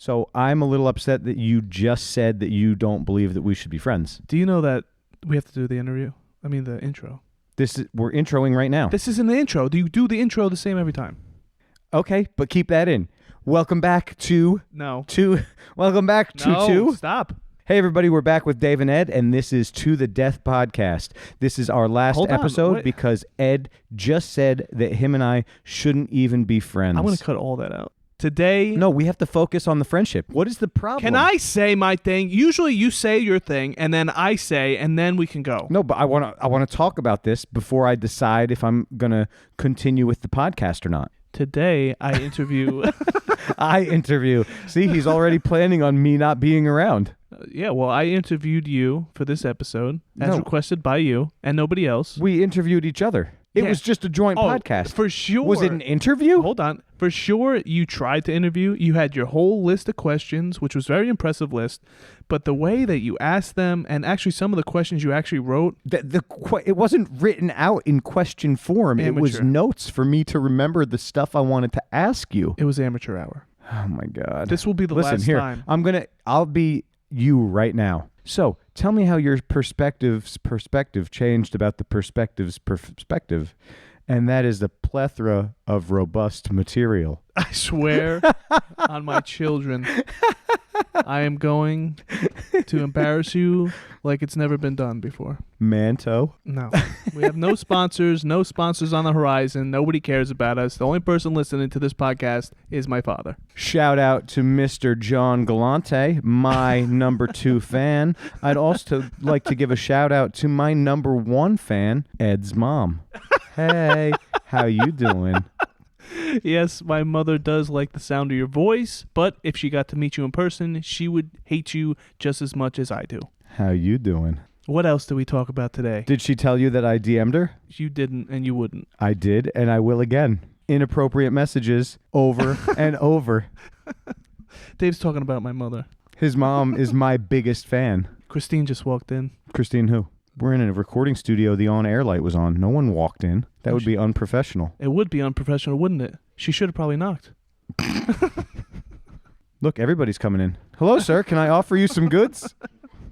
So I'm a little upset that you just said that you don't believe that we should be friends. Do you know that we have to do the intro? We're introing right now. This isn't the intro. Do you do the intro the same every time? Okay, but keep that in. Welcome back to... No. Welcome back to... Stop. Hey, everybody, we're back with Dave and Ed, and this is To the Death Podcast. This is our last episode because Ed just said that him and I shouldn't even be friends. I'm going to cut all that out. Today... No, we have to focus on the friendship. What is the problem? Can I say my thing? Usually you say your thing, and then I say, and then we can go. No, but I want to talk about this before I decide if I'm going to continue with the podcast or not. Today, I interview... I interview. See, he's already planning on me not being around. Yeah, well, I interviewed you for this episode, as requested by you, and nobody else. We interviewed each other. It was just a joint podcast. For sure. Was it an interview? Hold on. For sure, you tried to interview. You had your whole list of questions, which was a very impressive list. But the way that you asked them, and actually some of the questions you actually wrote... It wasn't written out in question form. Amateur. It was notes for me to remember the stuff I wanted to ask you. It was amateur hour. Oh, my God. This will be the last time. I'll be you right now. So, tell me how your perspective changed about the perspective's perspective, and that is the plethora of robust material. I swear on my children, I am going to embarrass you like it's never been done before. Manto? No. We have no sponsors on the horizon. Nobody cares about us. The only person listening to this podcast is my father. Shout out to Mr. John Galante, my number 2 fan. I'd also like to give a shout out to my number 1 fan, Ed's mom. Hey, how you doing? Yes, my mother does like the sound of your voice, but if she got to meet you in person, she would hate you just as much as I do. How you doing? What else do we talk about today? Did she tell you that I DM'd her? You didn't, and you wouldn't. I did, and I will again. Inappropriate messages over and over. Dave's talking about my mother. His mom is my biggest fan. Christine just walked in. Christine who? We're in a recording studio. The on-air light was on. No one walked in. That would be unprofessional. It would be unprofessional, wouldn't it? She should have probably knocked. Look, everybody's coming in. Hello, sir. Can I offer you some goods?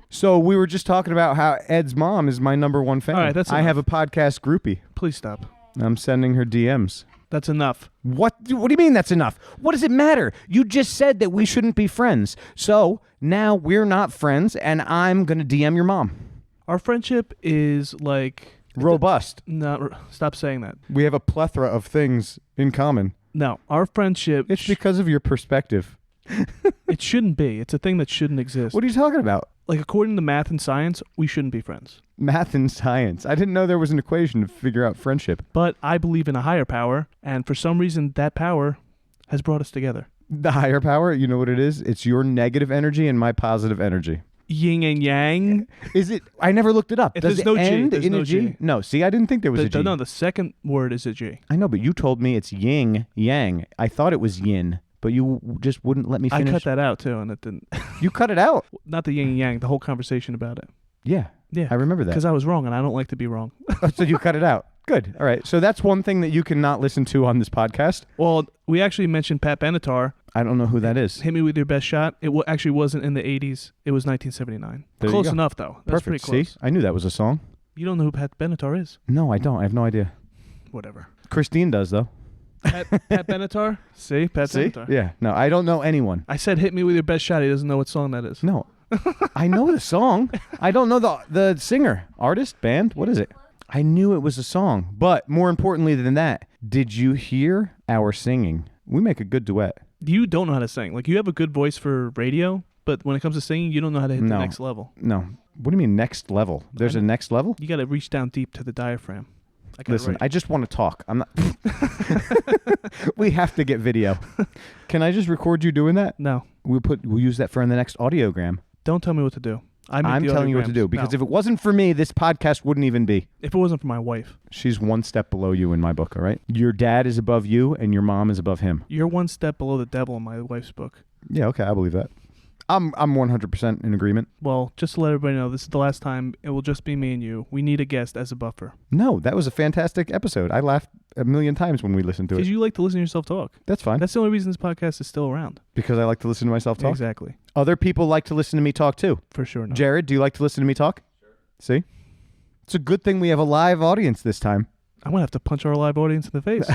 So we were just talking about how Ed's mom is my number 1 fan. All right, that's enough. I have a podcast groupie. Please stop. I'm sending her DMs. That's enough. What do you mean that's enough? What does it matter? You just said that we shouldn't be friends. So now we're not friends, and I'm going to DM your mom. Our friendship is like... robust. No, stop saying that. We have a plethora of things in common. No, our friendship... It's because of your perspective. It shouldn't be. It's a thing that shouldn't exist. What are you talking about? Like, according to math and science, we shouldn't be friends. Math and science. I didn't know there was an equation to figure out friendship. But I believe in a higher power, and for some reason, that power has brought us together. The higher power, you know what it is? It's your negative energy and my positive energy. Yin and yang. Is it? I never looked it up. Does there's it no end G. There's in no a G? G. No, see, I didn't think there was a G. No, the second word is a G. I know, but you told me it's yin, yang. I thought it was yin, but you just wouldn't let me finish. I cut that out, too, and it didn't. You cut it out? Not the yin and yang, the whole conversation about it. Yeah. Yeah. I remember that. Because I was wrong, and I don't like to be wrong. So you cut it out. Good. All right. So that's one thing that you cannot listen to on this podcast. Well, we actually mentioned Pat Benatar. I don't know who that is. Hit Me With Your Best Shot. It actually wasn't in the 80s. It was 1979. There Close enough, though. That's Perfect. pretty close. See? I knew that was a song. You don't know who Pat Benatar is? No, I don't. I have no idea. Whatever. Christine does, though. Pat Benatar? See? Pat Benatar. Yeah. No, I don't know anyone. I said Hit Me With Your Best Shot. He doesn't know what song that is. No. I know the song. I don't know the singer, artist, band. What is it? I knew it was a song. But more importantly than that, did you hear our singing? We make a good duet. You don't know how to sing. Like, you have a good voice for radio, but when it comes to singing, you don't know how to hit the next level. No. What do you mean next level? There's a next level? You got to reach down deep to the diaphragm. Listen, I just want to talk. I'm not. We have to get video. Can I just record you doing that? No. We'll use that for in the next audiogram. Don't tell me what to do. I'm telling you what to do because if it wasn't for me, this podcast wouldn't even be. If it wasn't for my wife. She's one step below you in my book, all right? Your dad is above you and your mom is above him. You're one step below the devil in my wife's book. Yeah, okay, I believe that. I'm 100% in agreement. Well, just to let everybody know, this is the last time. It will just be me and you. We need a guest as a buffer. No, that was a fantastic episode. I laughed a million times when we listened to it. Because you like to listen to yourself talk. That's fine. That's the only reason this podcast is still around. Because I like to listen to myself talk. Exactly. Other people like to listen to me talk too. For sure. No. Jared, do you like to listen to me talk? Sure. See? It's a good thing we have a live audience this time. I'm going to have to punch our live audience in the face.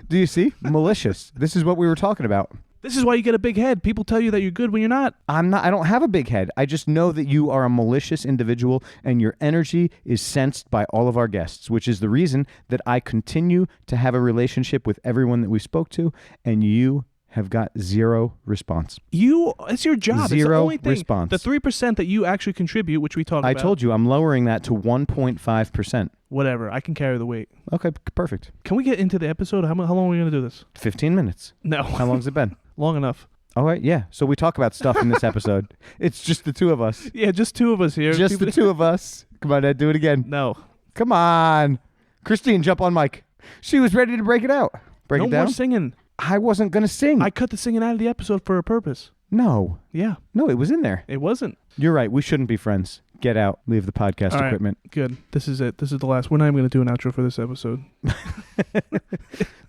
Do you see? Malicious. This is what we were talking about. This is why you get a big head. People tell you that you're good when you're not. I'm not. I don't have a big head. I just know that you are a malicious individual and your energy is sensed by all of our guests, which is the reason that I continue to have a relationship with everyone that we spoke to, and you have got zero response. It's your job. It's the Zero only thing. response. The 3% that you actually contribute, which we talked I about. told you I'm lowering that to 1.5%. Whatever. I can carry the weight. Okay, perfect. Can we get into the episode? How long are we going to do this? 15 minutes. No. How long's it been? Long enough. All right, yeah. So we talk about stuff in this episode. It's just the two of us. Yeah, just two of us here. Just the two of us. Come on, Ed, do it again. No. Come on. Christine, jump on mic. She was ready to break it out. Break No it down. more singing. I wasn't going to sing. I cut the singing out of the episode for a purpose. No. Yeah. No, it was in there. It wasn't. You're right. We shouldn't be friends. Get out. Leave the podcast All right. equipment. Good. This is it. This is the last. We're not even going to do an outro for this episode.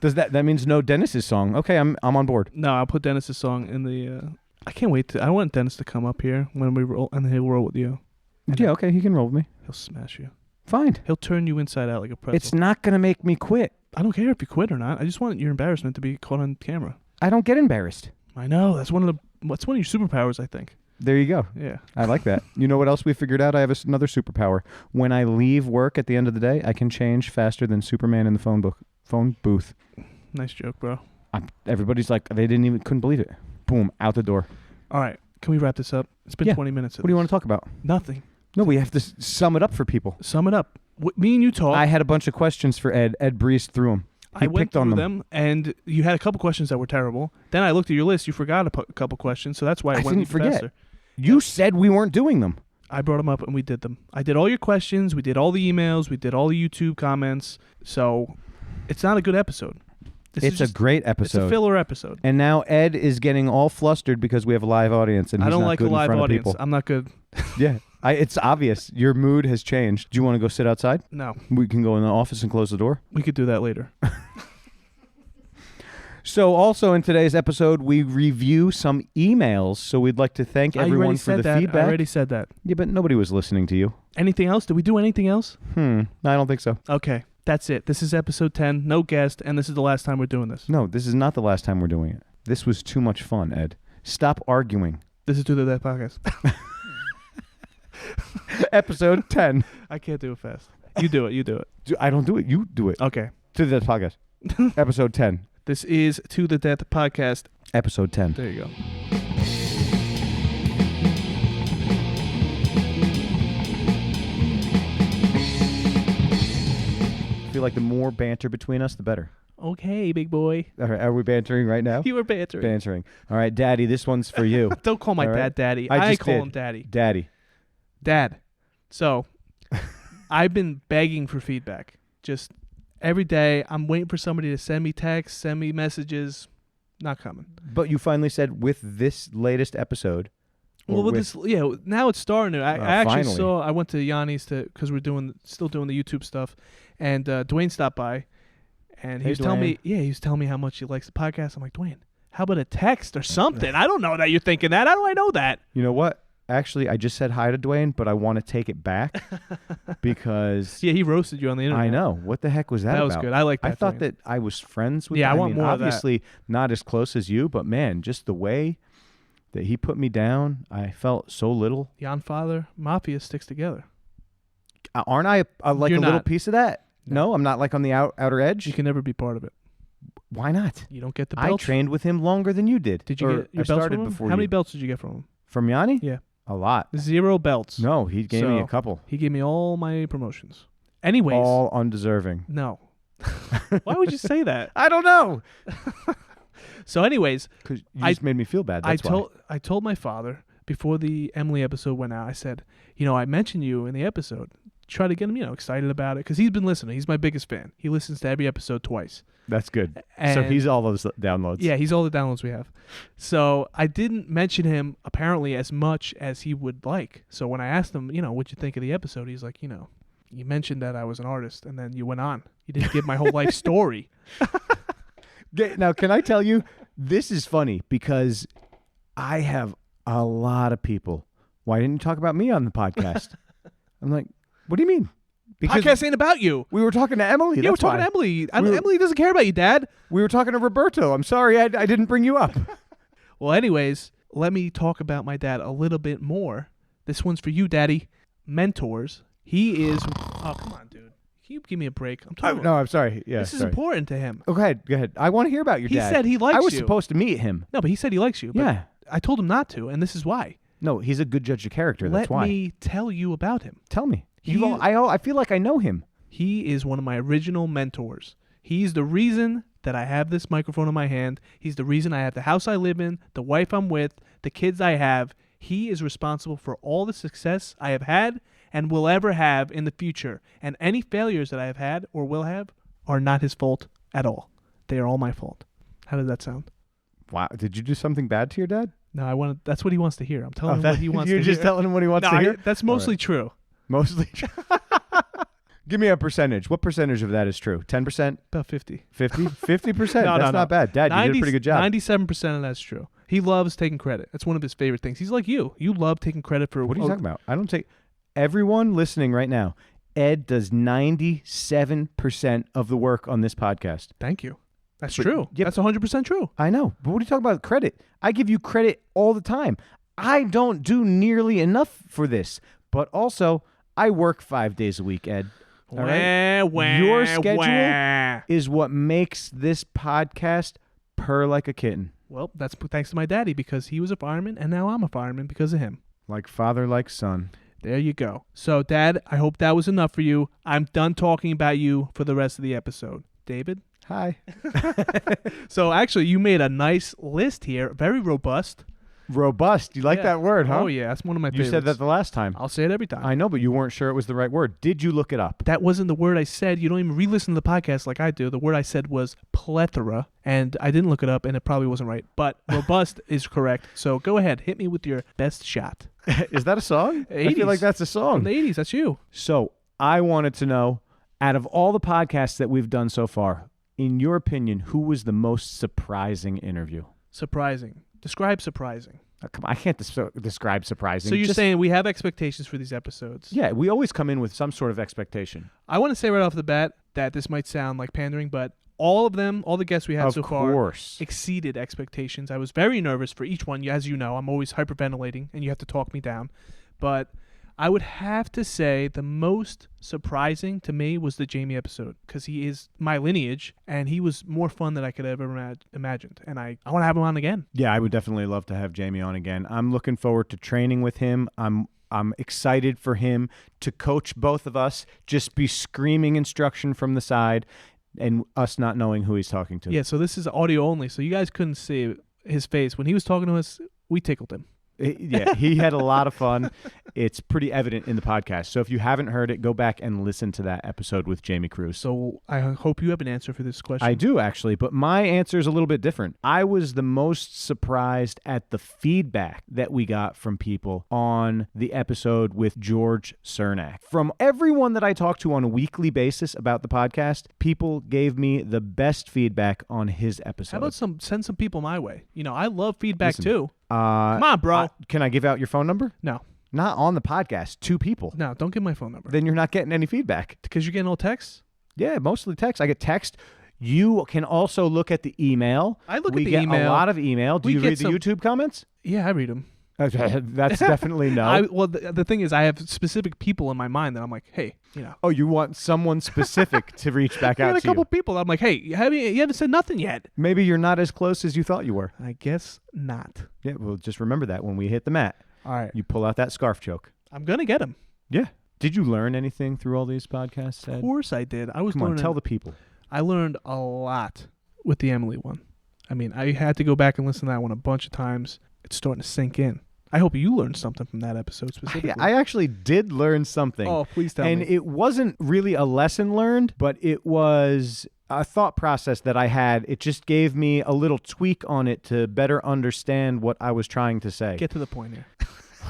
Does that means no Dennis's song? Okay, I'm on board. No, I'll put Dennis's song in the. I can't wait I want Dennis to come up here when we roll, and he'll roll with you. And Yeah, okay, he can roll with me. He'll smash you. Fine. He'll turn you inside out like a pretzel. It's not going to make me quit. I don't care if you quit or not. I just want your embarrassment to be caught on camera. I don't get embarrassed. I know. That's one of your superpowers, I think. There you go. Yeah. I like that. You know what else we figured out? I have another superpower. When I leave work at the end of the day, I can change faster than Superman in the phone booth. Nice joke, bro. Everybody's like, couldn't believe it. Boom, out the door. All right. Can we wrap this up? It's been Yeah. 20 minutes. What do you want to talk about? Nothing. No, we have to sum it up for people. Sum it up. Me and you talk. I had a bunch of questions for Ed. Ed breezed through them. I went through them, and you had a couple questions that were terrible. Then I looked at your list. You forgot a couple questions, so that's why I went didn't even forget. faster. You said we weren't doing them. I brought them up, and we did them. I did all your questions. We did all the emails. We did all the YouTube comments. So it's not a good episode. It's a great episode. It's a filler episode. And now Ed is getting all flustered because we have a live audience, and he's I don't not like good a live in front audience. of people. I'm not good. Yeah, it's obvious. Your mood has changed. Do you want to go sit outside? No. We can go in the office and close the door. We could do that later. So also in today's episode, we review some emails. So we'd like to thank everyone for the feedback. I already said that. Yeah, but nobody was listening to you. Anything else? Did we do anything else? I don't think so. Okay. That's it. This is episode 10. No guest, and this is the last time we're doing this. No, this is not the last time we're doing it. This was too much fun, Ed. Stop arguing. This is To the Death Podcast. Episode 10. I can't do it fast. You do it. You do it. I don't do it. You do it. Okay. To the podcast. Episode 10. This is To the Death Podcast. Episode 10. There you go. I feel like the more banter between us, the better. Okay, big boy. All right, are we bantering right now? You were bantering. Bantering. All right, Daddy, this one's for you. Don't call my All right. dad daddy. I I just call did. him daddy. Daddy. Dad. So, I've been begging for feedback. Just every day, I'm waiting for somebody to send me texts, send me messages. Not coming. But you finally said with this latest episode. Well, with this, yeah, now it's starting. I actually finally. I went to Yanni's because we're still doing the YouTube stuff, and Dwayne stopped by, and he Hey, was telling me, he was telling me how much he likes the podcast. I'm like, Dwayne, how about a text or something? I don't know that you're thinking that. How do I know that? You know what? Actually, I just said hi to Dwayne, but I want to take it back because Yeah, he roasted you on the internet. I know. What the heck was that That about? was good. I like that. I thought Dwayne. that I was friends with Yeah, him. I want more of that. obviously not as close as you, but man, just the way that he put me down, I felt so little. Jan Father Mafia sticks together. Aren't I like You're a little not. piece of that? No, I'm not like on the outer edge. You can never be part of it. Why not? You don't get the I belts. trained with him longer than you did. Did you Or get your I belts started from him? before How you. many belts did you get from him? From Yanni? Yeah. A lot. 0 belts. No, he gave me a So- couple. He gave me all my promotions. Anyways. All undeserving. No. Why would you say that? I don't know. So anyways, Because you I- just made me feel bad. That's why. I told my father before the Emily episode went out, I said, I mentioned you in the episode. try to get him, excited about it because he's been listening. He's my biggest fan. He listens to every episode twice. That's good. And So he's all those downloads. Yeah, he's all the downloads we have. So I didn't mention him apparently as much as he would like. So when I asked him, what'd you think of the episode? He's like, you mentioned that I was an artist and then you went on. You didn't give my whole life story. Now, can I tell you, this is funny because I have a lot of people. Why didn't you talk about me on the podcast? I'm like, what do you mean? Podcast ain't about you. We were talking to Emily. Yeah, we're That's talking why. to Emily. Emily doesn't care about you, Dad. We were talking to Roberto. I'm sorry I didn't bring you up. Well, anyways, let me talk about my dad a little bit more. This one's for you, Daddy. Mentors. He is... Oh, come on, dude. Can you give me a break? I'm talking No, I'm sorry. Yeah, This is sorry. important to him. Go ahead. I want to hear about your He dad. said he likes I was you. supposed to meet him. No, but he said he likes you. But Yeah. I told him not to, and this is why. No, he's a good judge of character. That's Let why. me tell you about him. Tell me. He- I feel like I know him. He is one of my original mentors. He's the reason that I have this microphone in my hand. He's the reason I have the house I live in, the wife I'm with, the kids I have. He is responsible for all the success I have had and will ever have in the future. And any failures that I have had or will have are not his fault at all. They are all my fault. How does that sound? Wow. Did you do something bad to your dad? No, that's what he wants to hear. I'm telling him what he wants to hear. You're just telling him what he wants No, to hear? that's mostly true. Mostly. Give me a percentage. What percentage of that is true? 10%? About 50. 50? 50%? No, That's no, not no. bad. Dad, you did a pretty good job. 97% of that's true. He loves taking credit. That's one of his favorite things. He's like you. You love taking credit for... What are you talking about? I don't take... Everyone listening right now, Ed does 97% of the work on this podcast. Thank you. That's But- true. yep. That's 100% true. I know. But what are you talking about credit? I give you credit all the time. I don't do nearly enough for this. But also, I work 5 days a week, Ed. All right? Your schedule is what makes this podcast purr like a kitten. Well, that's thanks to my daddy because he was a fireman and now I'm a fireman because of him. Like father, like son. There you go. So, Dad, I hope that was enough for you. I'm done talking about you for the rest of the episode. David? Hi. So, actually, you made a nice list here. Very robust. Robust. You like Yeah. that word, huh? Oh, yeah. That's one of my You favorites. said that the last time. I'll say it every time. I know, but you weren't sure it was the right word. Did you look it up? That wasn't the word I said. You don't even re-listen to the podcast like I do. The word I said was plethora, and I didn't look it up, and it probably wasn't right. But robust is correct. So go ahead. Hit me with your best shot. Is that a song? I 80s. feel like that's a song. From the 80s. That's you. So I wanted to know, out of all the podcasts that we've done so far, in your opinion, who was the most surprising interview? Surprising. Describe surprising. Come on, I can't describe surprising. So you're Just- saying we have expectations for these episodes. Yeah, we always come in with some sort of expectation. I want to say right off the bat that this might sound like pandering, but all of them, all the guests we had Of so far course. exceeded expectations. I was very nervous for each one. As you know, I'm always hyperventilating, and you have to talk me down. But I would have to say the most surprising to me was the Jamie episode because he is my lineage, and he was more fun than I could ever imagined. And I want to have him on again. Yeah, I would definitely love to have Jamie on again. I'm looking forward to training with him. I'm excited for him to coach both of us, just be screaming instruction from the side and us not knowing who he's talking to. Yeah, so this is audio only, so you guys couldn't see his face. When he was talking to us, we tickled him. Yeah, he had a lot of fun. It's pretty evident in the podcast. So if you haven't heard it, go back and listen to that episode with Jamie Cruz. So I hope you have an answer for this question. I do, actually, but my answer is a little bit different. I was the most surprised at the feedback that we got from people on the episode with George Cernak. From everyone that I talk to on a weekly basis about the podcast, people gave me the best feedback on his episode. How about send some people my way? I love feedback Listen, too. Come on, bro. Can I give out your phone number? No, Not on the podcast. 2 people. no, don't give my phone number. Then you're not getting any feedback. Because you're getting all texts? Yeah, mostly text. I get text. You can also look at the email. I look we at the get email. a lot of email. Do We you get read the some- YouTube comments? Yeah, I read them. That's definitely no. Well, the thing is, I have specific people in my mind that I'm like, hey, Oh, you want someone specific to reach back I got out a to couple you. people. I'm like, hey, you haven't said nothing yet. Maybe you're not as close as you thought you were. I guess not. Yeah, well, just remember that when we hit the mat, All right, you pull out that scarf choke. I'm gonna get him. Yeah. Did you learn anything through all these podcasts, Ed? Of course I did. I was Come on, learning. tell the people. I learned a lot with the Emily one. I mean, I had to go back and listen to that one a bunch of times. It's starting to sink in. I hope you learned something from that episode specifically. I actually did learn something. Oh, please tell and me. it wasn't really a lesson learned, but it was a thought process that I had. It just gave me a little tweak on it to better understand what I was trying to say. Get to the point here.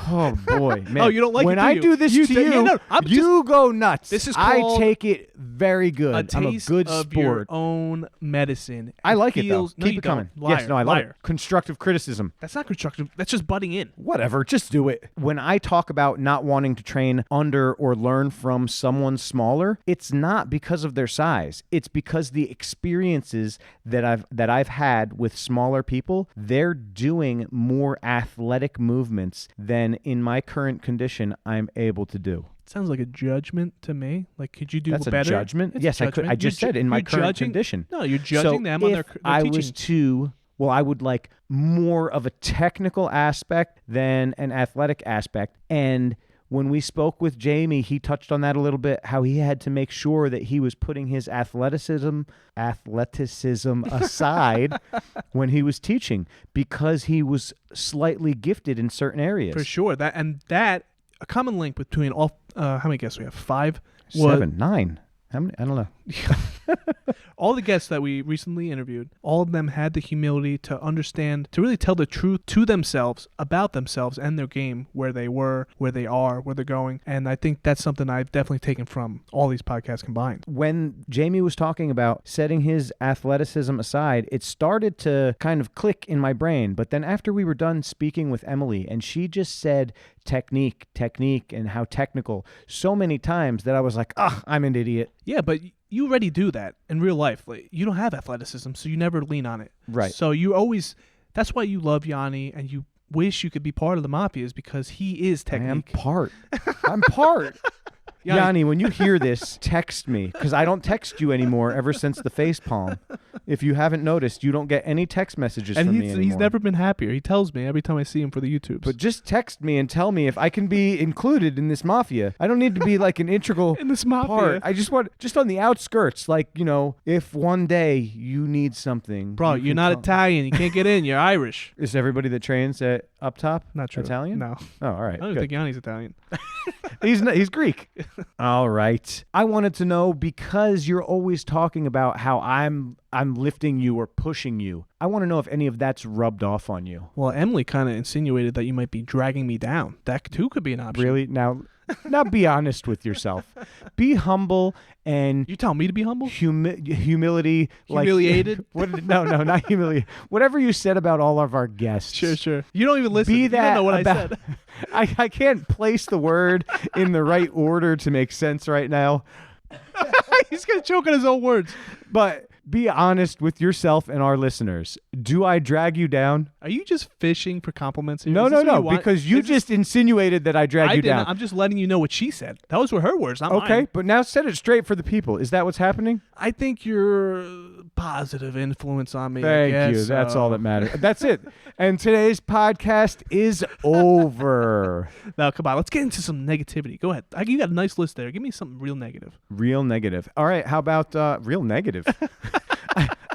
Oh boy, man! Oh, you don't like when it, do I you? do this You to say- you, yeah, no, I'm you go nuts. This is I called take it very good. A I'm a taste good of sport. your own medicine. I like it though. feels- No, Keep you it coming. don't. Liar. Yes, no, I love Liar. it. Constructive criticism. That's not constructive. That's just butting in. Whatever, just do it. When I talk about not wanting to train under or learn from someone smaller, it's not because of their size. It's because the experiences that I've had with smaller people, they're doing more athletic movements than in my current condition I'm able to do. Sounds like a judgment to me. Like, could you do That's better? a judgment? It's a Yes, I could. judgment. I just You're said in my you're current judging- condition. No, you're judging them on their I teaching. was too, well, I would like more of a technical aspect than an athletic aspect. And when we spoke with Jamie, he touched on that a little bit, how he had to make sure that he was putting his athleticism aside when he was teaching because he was slightly gifted in certain areas. For sure. That a common link between all how many guests we have? 5? 7, 9. How many? I don't know. All the guests that we recently interviewed, all of them had the humility to understand, to really tell the truth to themselves about themselves and their game, where they were, where they are, where they're going. And I think that's something I've definitely taken from all these podcasts combined. When Jamie was talking about setting his athleticism aside, it started to kind of click in my brain. But then after we were done speaking with Emily, and she just said technique, and how technical so many times that I was like, I'm an idiot. Yeah, but you already do that in real life. Like, you don't have athleticism, so you never lean on it. Right. So you always, that's why you love Yanni and you wish you could be part of the Mafia, is because he is I am technique. part. I'm part. Yanni. Yanni, when you hear this, text me, because I don't text you anymore ever since the face palm. If you haven't noticed, you don't get any text messages And from me he's anymore. never been happier. He tells me every time I see him for the YouTubes. But just text me and tell me if I can be included in this mafia. I don't need to be like an integral in this Mafia. part. I just want, just on the outskirts, like, you know, if one day you need something. Bro, you you're can not call- Italian. You can't get in. You're Irish. Is everybody that trains at Up Top Not true. Italian? No. Oh, all right. I don't good. think Yanni's Italian. He's Greek. All right. I wanted to know, because you're always talking about how I'm lifting you or pushing you. I want to know if any of that's rubbed off on you. Well, Emily kind of insinuated that you might be dragging me down. That too could be an option. Really? Now be honest with yourself. Be humble and You tell me to be humble? humility. Humiliated? No, not humiliated. Whatever you said about all of our guests. Sure. You don't even listen. Be You that don't know what about, I said. I can't place the word in the right order to make sense right now. He's going to choke on his own words. But be honest with yourself and our listeners. Do I drag you down? Are you just fishing for compliments here? No, Is this what you want? because you Is this- just insinuated that I drag I you didn't. down. I'm just letting you know what she said. Those were her words, not Okay, mine. but now set it straight for the people. Is that what's happening? I think you're a positive influence on me. I Thank guess, you. That's all so- that matters. That's it. And today's podcast is over. Now, come on. Let's get into some negativity. Go ahead. You got a nice list there. Give me something real negative. Real negative. All right, how about real negative?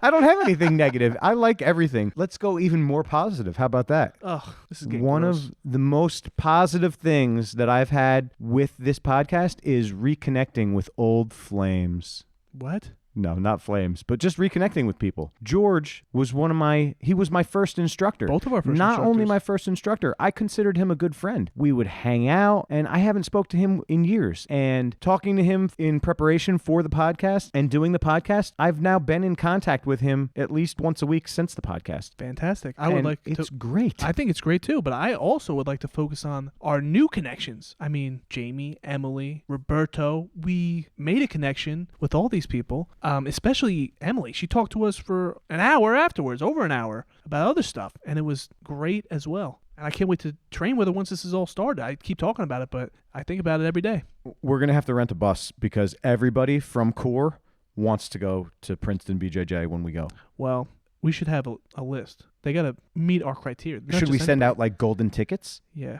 I don't have anything negative. I like everything. Let's go even more positive. How about that? Ugh, this is getting One gross. of the most positive things that I've had with this podcast is reconnecting with old flames. What? No, not flames, but just reconnecting with people. George was he was my first instructor. Both of our first Not only instructors. my first instructor, I considered him a good friend. We would hang out, and I haven't spoke to him in years. And talking to him in preparation for the podcast and doing the podcast, I've now been in contact with him at least once a week since the podcast. Fantastic. I would And like to. it's great. I think it's great too, but I also would like to focus on our new connections. I mean, Jamie, Emily, Roberto. We made a connection with all these people, especially Emily. She talked to us for an hour afterwards, over an hour, about other stuff, and it was great as well. And I can't wait to train with her once this is all started. I keep talking about it, but I think about it every day. We're going to have to rent a bus because everybody from Core wants to go to Princeton BJJ when we go. Well, we should have a list. They got to meet our criteria. Not Should we just send anybody. out like golden tickets? Yeah.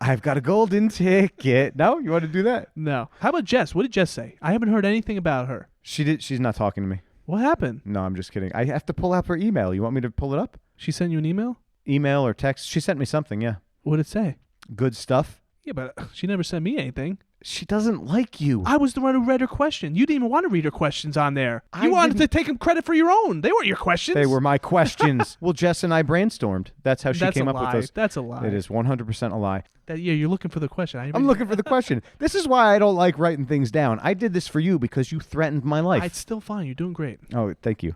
I've got a golden ticket. No, you want to do that? No. How about Jess? What did Jess say? I haven't heard anything about her. She's not talking to me. What happened? No, I'm just kidding. I have to pull up her email. You want me to pull it up? She sent you an email? Email or text? She sent me something, yeah. What did it say? Good stuff. Yeah, but she never sent me anything. She doesn't like you. I was the one who read her question. You didn't even want to read her questions on there. I You wanted didn't- to take credit for your own. They weren't your questions. They were my questions. Well, Jess and I brainstormed. That's how she That's came a up lie. with those. That's a lie. It is 100% a lie. Yeah, you're looking for the question. I'm looking for the question. This is why I don't like writing things down. I did this for you because you threatened my life. It's still fine. You're doing great. Oh, thank you.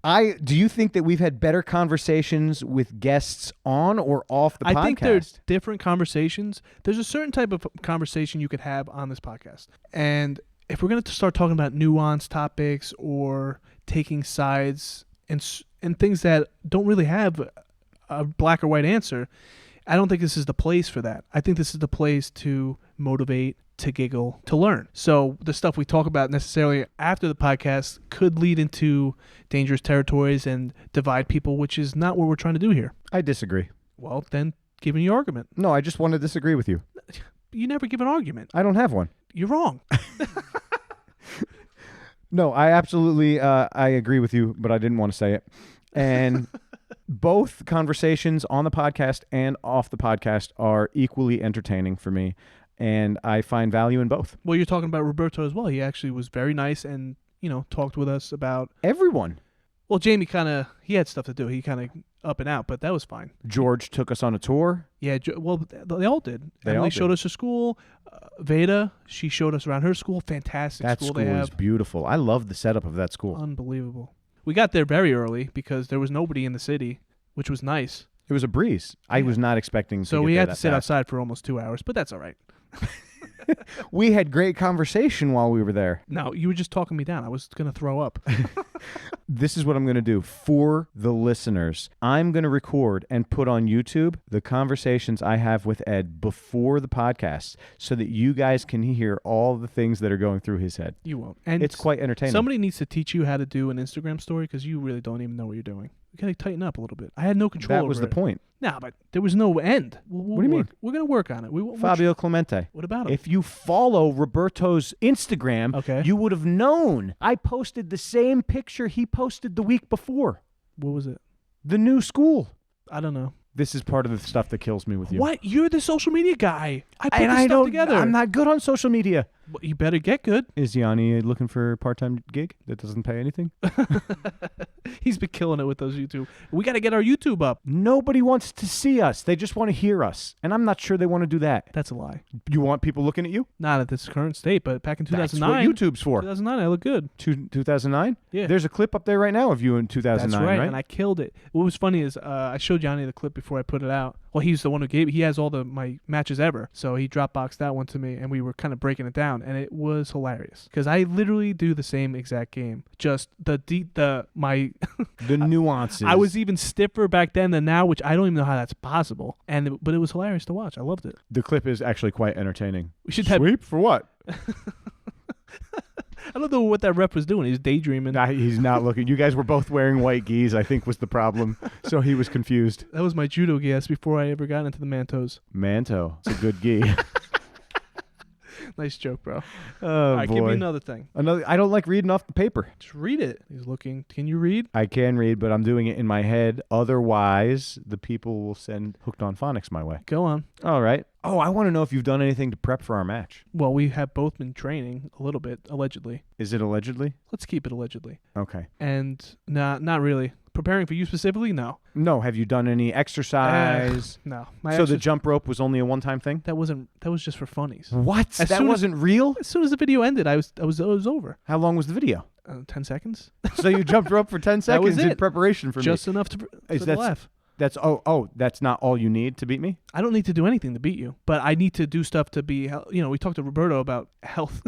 Do you think that we've had better conversations with guests on or off the podcast? I think there's different conversations. There's a certain type of conversation you could have on this podcast. And if we're going to start talking about nuanced topics or taking sides and things that don't really have a black or white answer, I don't think this is the place for that. I think this is the place to motivate, to giggle, to learn. So the stuff we talk about necessarily after the podcast could lead into dangerous territories and divide people, which is not what we're trying to do here. I disagree. Well, then give me your argument. No, I just want to disagree with you. You never give an argument. I don't have one. You're wrong. No, I absolutely I agree with you, but I didn't want to say it. And both conversations on the podcast and off the podcast are equally entertaining for me, and I find value in both. Well, you're talking about Roberto as well. He actually was very nice and, talked with us about... Everyone. Well, Jamie he had stuff to do. He kind of up and out, but that was fine. George took us on a tour. Yeah, well, they all did. They Emily all showed did. us her school. Veda, she showed us around her school. Fantastic That school school they is have. beautiful. I love the setup of that school. Unbelievable. We got there very early because there was nobody in the city, which was nice. It was a breeze. I Yeah. was not expecting So to we get had there to sit that fast. outside for almost 2 hours, but that's all right. We had great conversation while we were there. No, you were just talking me down. I was going to throw up. This is what I'm going to do for the listeners. I'm going to record and put on YouTube the conversations I have with Ed before the podcast so that you guys can hear all the things that are going through his head. You won't. And It's quite entertaining. somebody needs to teach you how to do an Instagram story because you really don't even know what you're doing. You got to tighten up a little bit. I had no control That was over the it. point. No, but there was no end. What do you mean? We're going to work on it. We'll Fabio Clemente. What about him? If you follow Roberto's Instagram, Okay. you would have known I posted the same picture he posted the week before. What was it? The new school. I don't know. This is part of the stuff that kills me with you. What? You're the social media guy. I put And this I stuff don't. together. I'm not good on social media. Well, you better get good. Is Yanni looking for a part-time gig that doesn't pay anything? He's been killing it with those YouTube. We got to get our YouTube up. Nobody wants to see us. They just want to hear us. And I'm not sure they want to do that. That's a lie. You want people looking at you? Not at this current state, but back in That's 2009. what YouTube's for. 2009, I look good. 2009? Yeah. There's a clip up there right now of you in 2009, That's right, right? and I killed it. What was funny is I showed Johnny the clip before I put it out. Well, he's the one who gave it. He has all my matches ever. So he Dropboxed that one to me, and we were kind of breaking it down, and it was hilarious. Because I literally do the same exact game. Just the nuances. I was even stiffer back then than now, which I don't even know how that's possible. But it was hilarious to watch. I loved it. The clip is actually quite entertaining. We should have. Sweep for what? I don't know what that rep was doing. He was daydreaming. Nah, he's not looking. You guys were both wearing white gis, I think was the problem. So he was confused. That was my judo guess before I ever got into the Mantos. Manto. It's a good gi. Nice joke, bro. Oh, All right, boy. give me another thing. I don't like reading off the paper. Just read it. He's looking. Can you read? I can read, but I'm doing it in my head. Otherwise, the people will send Hooked on Phonics my way. Go on. All right. Oh, I want to know if you've done anything to prep for our match. Well, we have both been training a little bit, allegedly. Is it allegedly? Let's keep it allegedly. Okay. And not really. Preparing for you specifically? No. No. Have you done any exercise? No. So the jump rope was only a one-time thing? that was just for funnies. What? As That soon as- wasn't real? As soon as the video ended, it was over. How long was the video? 10 seconds. So you jumped rope for 10 That was seconds in it. preparation for Just me. enough to Is for the that- laugh. That's that's not all you need to beat me? I don't need to do anything to beat you, but I need to do stuff to be, we talked to Roberto about health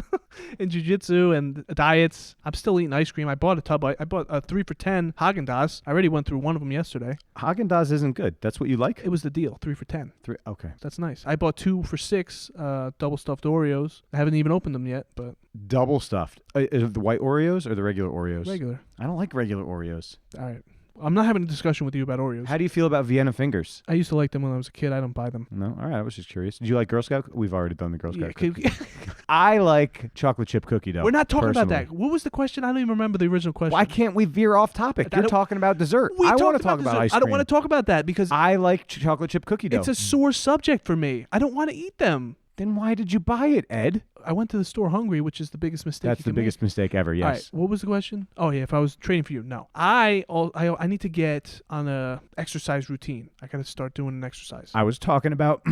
and jiu-jitsu and diets. I'm still eating ice cream. I bought a tub. I bought a 3 for $10 Haagen-Dazs. I already went through one of them yesterday. Haagen-Dazs isn't good. That's what you like? It was the deal, 3 for $10. Okay. That's nice. I bought 2 for $6 double stuffed Oreos. I haven't even opened them yet, but Double stuffed. Is it the white Oreos or the regular Oreos? regular. I don't like regular Oreos. All right. I'm not having a discussion with you about Oreos. How do you feel about Vienna fingers? I used to like them when I was a kid. I don't buy them. No? All right, I was just curious. Do you like Girl Scout? We've already done the Girl Scout Yeah, cookie. I like chocolate chip cookie dough. we're not talking about personally. that. What was the question? I don't even remember the original question. Why can't we veer off topic? I You're don't- talking about dessert. We I want talked to talk about dessert. ice cream. I don't want to talk about that because I like chocolate chip cookie dough. it's a sore subject for me. I don't want to eat them. Then why did you buy it, Ed? I went to the store hungry, which is the biggest mistake. That's you the can biggest mistake ever, Make. All right, yes. what was the question? Oh yeah, if I was training for you, no. I need to get on a exercise routine. I got to start doing an exercise. I was talking about,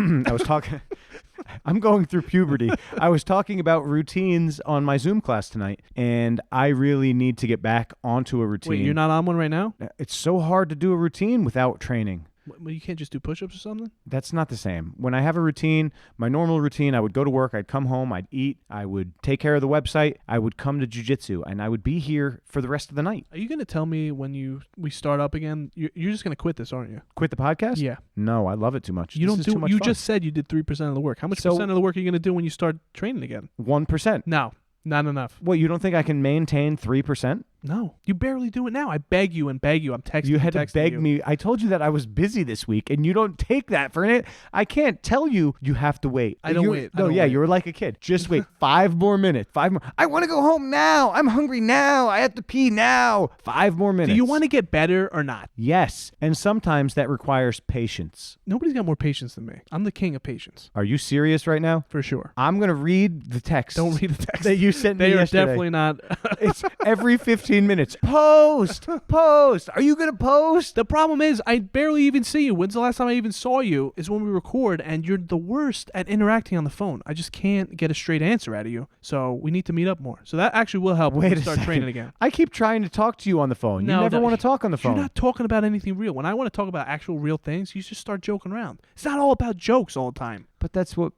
I'm going through puberty. I was talking about routines on my Zoom class tonight, and I really need to get back onto a routine. Wait, you're not on one right now? It's so hard to do a routine without training. Well, you can't just do push-ups or something? That's not the same. When I have a routine, my normal routine, I would go to work, I'd come home, I'd eat, I would take care of the website, I would come to jiu-jitsu, and I would be here for the rest of the night. Are you going to tell me when we start up again? You're just going to quit this, aren't you? Quit the podcast? Yeah. No, I love it too much. You This don't is do. too much You fun. just said you did 3% of the work. How much So- percent of the work are you going to do when you start training again? 1%. No, not enough. What, you don't think I can maintain 3%? No, you barely do it now. I beg you and beg you. I'm texting You had to texting beg you. me. I told you that I was busy this week, and you don't take that for it. I can't tell you you have to wait. I don't You're- wait. I No, don't yeah, wait. you were like a kid. Just wait 5 more minutes. 5 more. I want to go home now. I'm hungry now. I have to pee now. 5 more minutes. Do you want to get better or not? Yes, and sometimes that requires patience. Nobody's got more patience than me. I'm the king of patience, Are you serious right now? for sure. I'm going to read the text. Don't read the text. that you sent me They are yesterday. definitely not. It's every 15 minutes. Post. Are you going to post? The problem is, I barely even see you. When's the last time I even saw you? Is when we record, and you're the worst at interacting on the phone. I just can't get a straight answer out of you. So we need to meet up more. So that actually will help when Wait we a start second. training again. I keep trying to talk to you on the phone. No, you never no, want to talk on the phone. You're not talking about anything real. When I want to talk about actual real things, you just start joking around. It's not all about jokes all the time. But that's what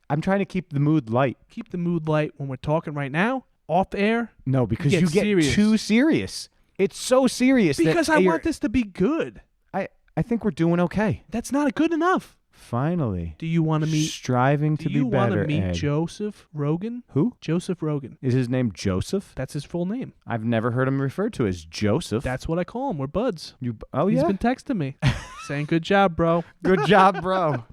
I'm trying to keep the mood light. Keep the mood light when we're talking right now, off air, No, because Get you get serious. too serious. It's so serious because that I you're- want this to be good. I think we're doing okay. That's not good enough. Finally. Do you want to meet? Striving Do to be you want better, to meet Ed. Joseph Rogan? Who? Joseph Rogan. Is his name Joseph? That's his full name. I've never heard him referred to as Joseph. That's what I call him. We're buds. Oh, He's yeah? been texting me, saying, "Good job, bro." Good job, bro.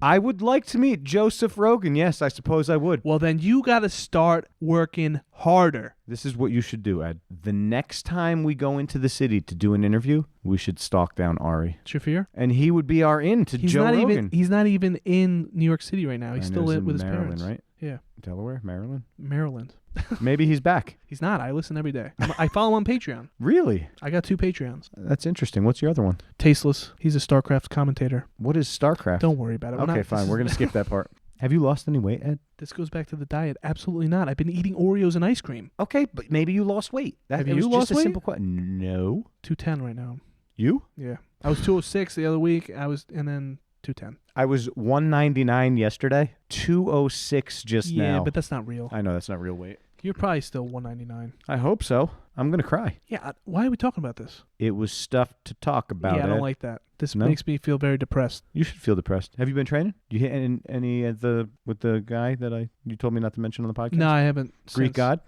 I would like to meet Joseph Rogan. Yes, I suppose I would. Well, then you got to start working harder. This is what you should do, Ed. The next time we go into the city to do an interview, we should stalk down Ari. Shafir? And he would be our in to He's Joe not Rogan. even. He's not even in New York City right now. He's I still know in with his Maryland, parents. right? Yeah, Delaware, Maryland. Maryland. Maybe he's back. He's not. I listen every day. I follow him on Patreon. Really? I got 2 Patreons. That's interesting. What's your other one? Tasteless. He's a StarCraft commentator. What is StarCraft? Don't worry about it. Okay, fine. We're going to skip that part. Have you lost any weight, Ed? This goes back to the diet. Absolutely not. I've been eating Oreos and ice cream. Okay, but maybe you lost weight. Have it you was lost just a weight? simple question. No. 210 right now. You? Yeah. I was 206 the other week. And then 210. I was 199 yesterday. 206 just Yeah, now. but that's not real. I know that's not real weight. You're probably still 199. I hope so. I'm going to cry. Yeah. Why are we talking about this? It was stuff to talk about. Yeah, I don't Ed. like that. This No? makes me feel very depressed. You should feel depressed. Have you been training? You hit any of with the guy that you told me not to mention on the podcast? No, I haven't. Greek since- god?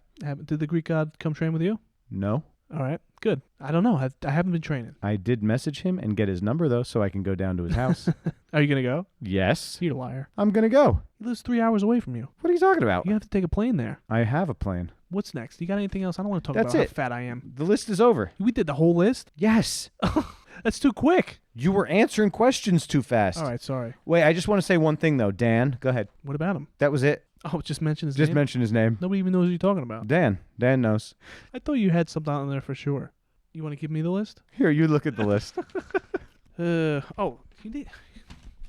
Did the Greek god come train with you? No. All right. Good. I don't know. I haven't been training. I did message him and get his number though, so I can go down to his house. Are you going to go? Yes, You're a liar. I'm gonna go. He lives 3 hours away from you. What are you talking about? You have to take a plane there. I have a plan. What's next? You got anything else? I don't want to talk That's about it. how fat I am. The list is over. We did the whole list? Yes. That's too quick. You were answering questions too fast. All right, sorry. Wait, I just want to say one thing though. Dan, go ahead. What about him? That was it. Oh, just mention his Just name? mention his name. Nobody even knows what you're talking about. Dan. Dan knows. I thought you had something on there for sure. You want to give me the list? Here, you look at the list. You need...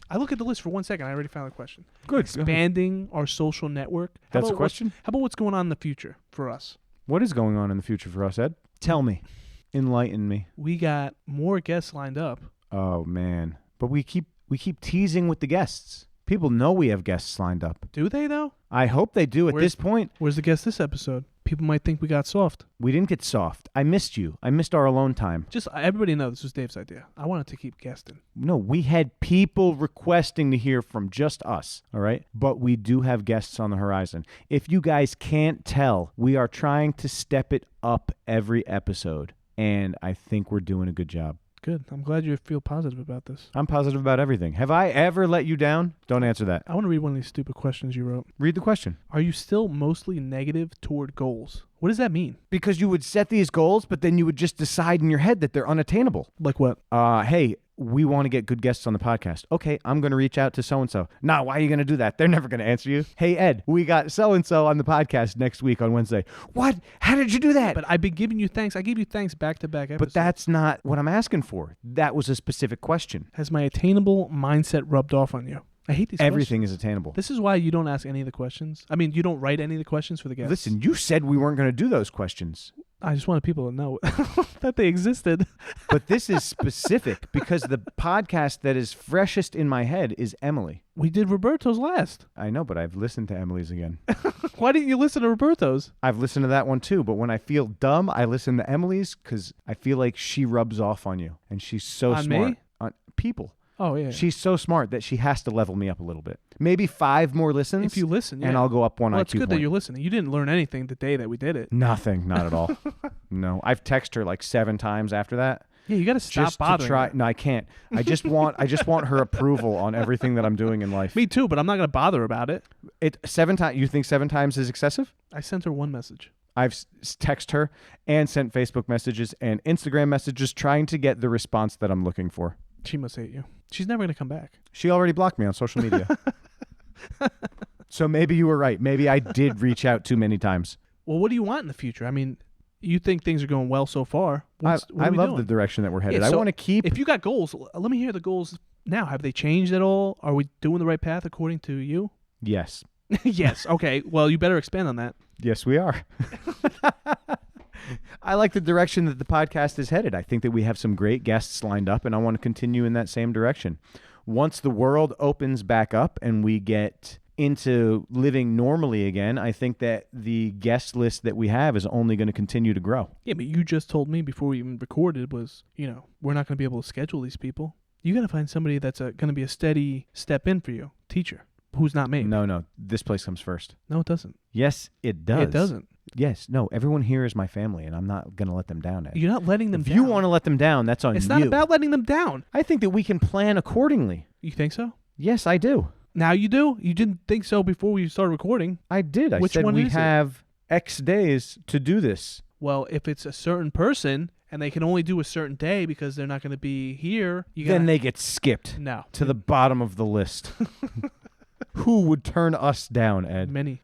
I look at the list for 1 second. I already found a question. Good. Expanding our social network. How That's a about question? How about what's going on in the future for us? What is going on in the future for us, Ed? Tell me. Enlighten me. We got more guests lined up. Oh man. But we keep teasing with the guests. People know we have guests lined up. Do they, though? I hope they do at Where's- this point. Where's the guest this episode? People might think we got soft. We didn't get soft. I missed you. I missed our alone time. Just everybody know this was Dave's idea. I wanted to keep guesting. No, we had people requesting to hear from just us, all right? But we do have guests on the horizon. If you guys can't tell, we are trying to step it up every episode. and I think we're doing a good job. Good. I'm glad you feel positive about this. I'm positive about everything. Have I ever let you down? Don't answer that. I want to read one of these stupid questions you wrote. Read the question. Are you still mostly negative toward goals? What does that mean? Because you would set these goals, but then you would just decide in your head that they're unattainable. Like what? Hey, we want to get good guests on the podcast. Okay, I'm going to reach out to so-and-so. Nah, why are you going to do that? They're never going to answer you. Hey, Ed, we got so-and-so on the podcast next week on Wednesday. What? How did you do that? But I've been giving you thanks. I gave you thanks back-to-back episodes. But that's not what I'm asking for. That was a specific question. Has my attainable mindset rubbed off on you? I hate these Everything questions. is attainable. This is why you don't ask any of the questions. I mean, you don't write any of the questions for the guests. Listen, you said we weren't going to do those questions. I just wanted people to know that they existed. But this is specific because the podcast that is freshest in my head is Emily. We did Roberto's last. I know, but I've listened to Emily's again. Why didn't you listen to Roberto's? I've listened to that one too, but when I feel dumb, I listen to Emily's because I feel like she rubs off on you, and she's so On smart. me? On people. Oh, yeah. She's so smart that she has to level me up a little bit. Maybe 5 more listens, If you listen, yeah. and I'll go up one Well, IQ it's good point. that you're listening. You didn't learn anything the day that we did it. Nothing, not at all. No, I've texted her like 7 times after that. Yeah, you got to stop Just to bothering try. her. No, I can't. I just want her approval on everything that I'm doing in life. Me too, but I'm not going to bother about it. 7 times. You think 7 times is excessive? I sent her one message. I've texted her and sent Facebook messages and Instagram messages trying to get the response that I'm looking for. She must hate you. She's never going to come back. She already blocked me on social media. So maybe you were right. Maybe I did reach out too many times. Well, what do you want in the future? I mean, you think things are going well so far. What I are we love doing? the direction that we're headed. Yeah, I so want to keep. If you got goals, let me hear the goals now. Have they changed at all? Are we doing the right path according to you? Yes. Yes. Okay. Well, you better expand on that. Yes, we are. I like the direction that the podcast is headed. I think that we have some great guests lined up, and I want to continue in that same direction. Once the world opens back up and we get into living normally again, I think that the guest list that we have is only going to continue to grow. Yeah, but you just told me before we even recorded was, we're not going to be able to schedule these people. You got to find somebody that's going to be a steady step in for you, teacher, who's not me. No. This place comes first. No, it doesn't. Yes, it does. It doesn't. Yes. No, everyone here is my family, and I'm not going to let them down, Ed. You're not letting them If down. you want to let them down, that's on you. It's not about letting them down. I think that we can plan accordingly. You think so? Yes, I do. Now you do? You didn't think so before we started recording. I did. I Which said one we is it? have X days to do this. Well, if it's a certain person and they can only do a certain day because they're not going to be here, Then they get skipped No. to the bottom of the list. Who would turn us down, Ed? Many.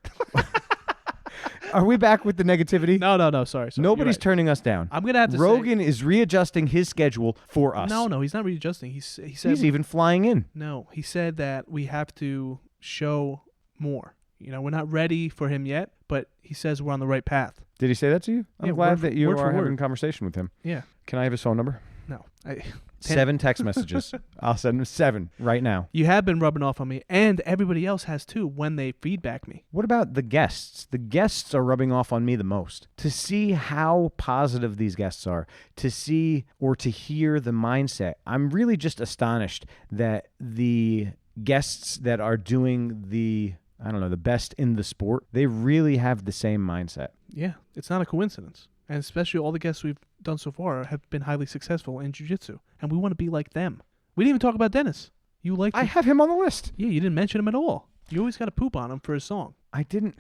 Are we back with the negativity? No. Sorry. Nobody's You're right. turning us down. I'm going to have to Rogan is readjusting his schedule for us. No, he's not readjusting. He said He's even flying in. No, he said that we have to show more. We're not ready for him yet, but he says we're on the right path. Did he say that to you? I'm Yeah, glad word for- that you word for are having word. a conversation with him. Yeah. Can I have his phone number? No. 7 text messages. I'll send him 7 right now. You have been rubbing off on me, and everybody else has too when they feedback me. What about the guests? The guests are rubbing off on me the most. To see how positive these guests are, to see or to hear the mindset, I'm really just astonished that the guests that are doing the best in the sport, they really have the same mindset. Yeah, it's not a coincidence. And especially all the guests we've done so far have been highly successful in jiu-jitsu. And we want to be like them. We didn't even talk about Dennis. You like I have him on the list. Yeah, you didn't mention him at all. You always got to poop on him for his song. I didn't.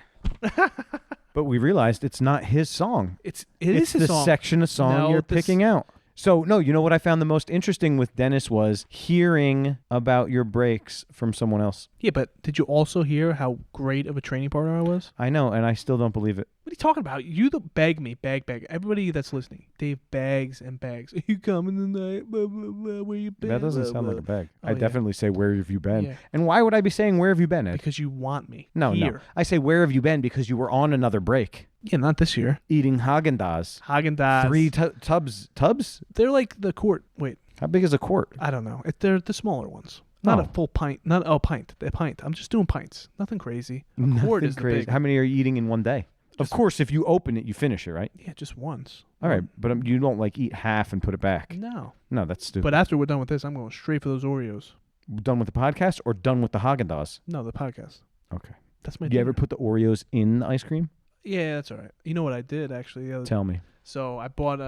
But we realized it's not his song. It It's is his the song. section of song No, you're this- picking out. So, no, you know what I found the most interesting with Dennis was hearing about your breaks from someone else. Yeah, but did you also hear how great of a training partner I was? I know, and I still don't believe it. What are you talking about? You beg me, beg. Everybody that's listening, Dave begs and begs. Are you coming tonight? Blah, blah, blah. Where you been? That doesn't Blah, sound blah. like a beg. Oh, I yeah. definitely say, where have you been? Yeah. And why would I be saying, where have you been, Ed? Because you want me. No. Here. I say, where have you been? Because you were on another break. Yeah, not this year. Eating Haagen-Dazs. Haagen-Dazs. 3 tubs. Tubs? They're like the quart. Wait, How big is a quart? I don't know. They're the smaller ones. Not Oh. a full pint. Not a pint. A pint. I'm just doing pints. Nothing crazy. A quart Nothing is the crazy. big. How many are you eating in one day? Of Just- course, if you open it, you finish it, right? Yeah, just once. All right, but you don't eat half and put it back. No. No, that's stupid. But after we're done with this, I'm going straight for those Oreos. Done with the podcast or done with the Haagen-Dazs? No, the podcast. Okay. That's my You ever dinner. put the Oreos in the ice cream? Yeah, that's all right. You know what I did actually the other Tell me. So I bought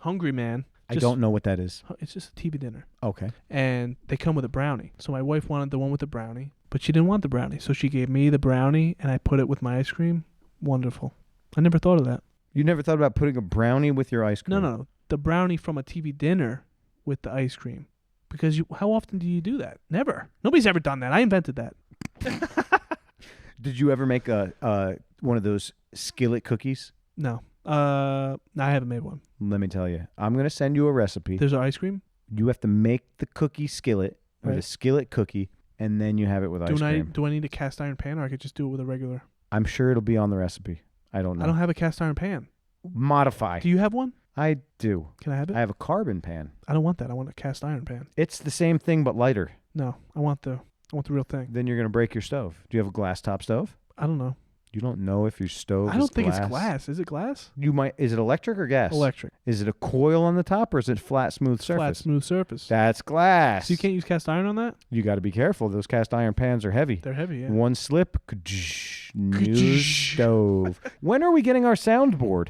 Hungry Man. I don't know what that is. It's just a TV dinner. Okay. And they come with a brownie. So my wife wanted the one with the brownie, but she didn't want the brownie. So she gave me the brownie, and I put it with my ice cream. Wonderful. I never thought of that. You never thought about putting a brownie with your ice cream? No. The brownie from a TV dinner with the ice cream. Because how often do you do that? Never. Nobody's ever done that. I invented that. Did you ever make one of those skillet cookies? No. I haven't made one. Let me tell you. I'm going to send you a recipe. There's ice cream? You have to make the cookie skillet, or the Right. skillet cookie, and then you have it with ice cream. Do I need a cast iron pan, or I could just do it with a regular? I'm sure it'll be on the recipe. I don't know. I don't have a cast iron pan. Modify. Do you have one? I do. Can I have it? I have a carbon pan. I don't want that. I want a cast iron pan. It's the same thing but lighter. No, I want the real thing. Then you're going to break your stove. Do you have a glass top stove? I don't know. You don't know if your stove I don't is think glass. it's glass. Is it glass? You might. Is it electric or gas? Electric. Is it a coil on the top or is it flat, smooth surface? Flat, smooth surface. That's glass. So you can't use cast iron on that? You got to be careful. Those cast iron pans are heavy. They're heavy, yeah. One slip, new stove. When are we getting our soundboard?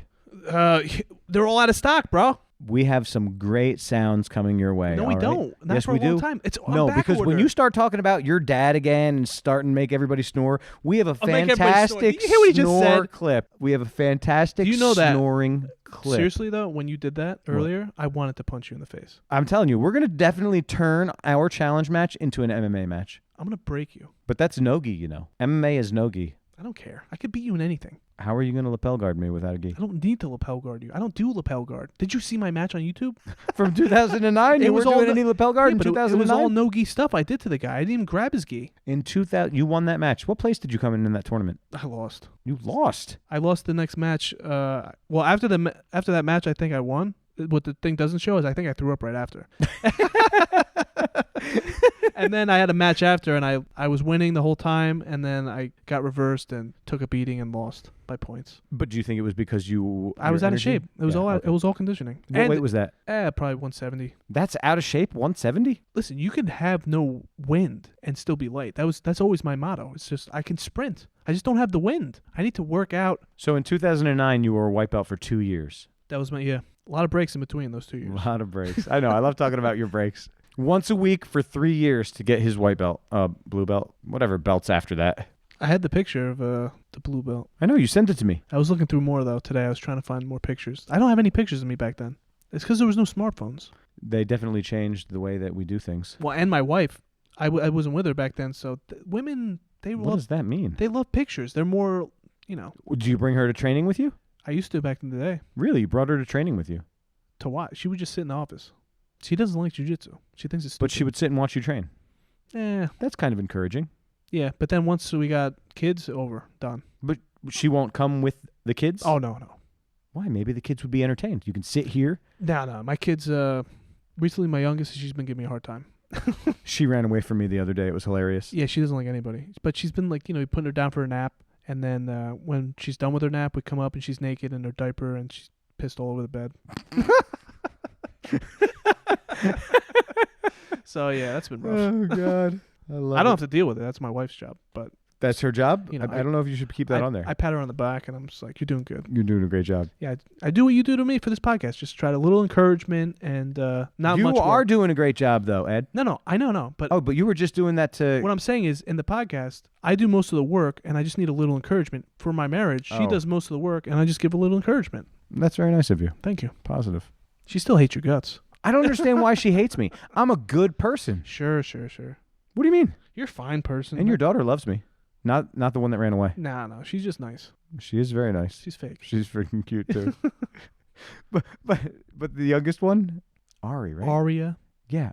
They're all out of stock, bro. We have some great sounds coming your way. No, all we right? don't. Not Yes, for we a long do. time. It's on No, back because when order. you start talking about your dad again and start and make everybody snore, we have a I'll make everybody snore. fantastic Did you hear what he just snore said? clip. We have a fantastic Do you know that? snoring clip. Seriously, though, when you did that earlier, I wanted to punch you in the face. I'm telling you, we're going to definitely turn our challenge match into an MMA match. I'm going to break you. But that's no-gi, you know. MMA is no-gi. I don't care. I could beat you in anything. How are you going to lapel guard me without a gi? I don't need to lapel guard you. I don't do lapel guard. Did you see my match on YouTube? From 2009, It you was weren't all doing the- any lapel guard Yeah, in but it 2009? was all no-gi stuff I did to the guy. I didn't even grab his gi. In 2000, you won that match. What place did you come in that tournament? I lost. You lost. I lost the next match. Well, after that match, I think I won. What the thing doesn't show is I think I threw up right after. And then I had a match after, and I was winning the whole time, and then I got reversed and took a beating and lost by points. But do you think it was because I was out of shape. It was okay. it was all conditioning. What And weight was that? probably 170. That's out of shape, 170? Listen, you can have no wind and still be light. That's always my motto. It's just I can sprint. I just don't have the wind. I need to work out. So in 2009, you were a white belt for 2 years. That was a lot of breaks in between those 2 years. A lot of breaks. I know. I love talking about your breaks. Once a week for 3 years to get his white belt, blue belt, whatever belts after that. I had the picture of the blue belt. I know. You sent it to me. I was looking through more though today. I was trying to find more pictures. I don't have any pictures of me back then. It's because there was no smartphones. They definitely changed the way that we do things. Well, and my wife, I wasn't with her back then. So women, What does that mean? they love pictures. They're more, Do you bring her to training with you? I used to back in the day Really? You brought her to training with you? to watch. She would just sit in the office. She doesn't like jiu-jitsu. She thinks it's stupid. But she would sit and watch you train. That's kind of encouraging. Yeah, but then once we got kids, done. But she won't come with the kids? Oh, no. Why? Maybe the kids would be entertained. You can sit here. No. My kids, recently my youngest, she's been giving me a hard time. She ran away from me the other day. It was hilarious. Yeah, she doesn't like anybody. But she's been putting her down for a nap. And then when she's done with her nap, we come up and she's naked in her diaper and she's pissed all over the bed. So, yeah, that's been rough. Oh, God. I don't have to deal with it. That's my wife's job. But That's her job? You know, I don't know if you should keep that on there. I pat her on the back and I'm just like, you're doing good. You're doing a great job. Yeah, I do what you do to me for this podcast. Just try a little encouragement and not You much are work. doing a great job, though, Ed. No, I know. But Oh, but you were just doing that to... what I'm saying is, in the podcast, I do most of the work, and I just need a little encouragement. For my marriage, she Oh. does most of the work, and I just give a little encouragement. That's very nice of you. Thank you. Positive. She still hates your guts. I don't understand why she hates me. I'm a good person. Sure. What do you mean? You're a fine person. And your daughter loves me. Not the one that ran away. No, she's just nice. She is very nice. She's fake. She's freaking cute, too. but the youngest one? Ari, right? Aria. Yeah,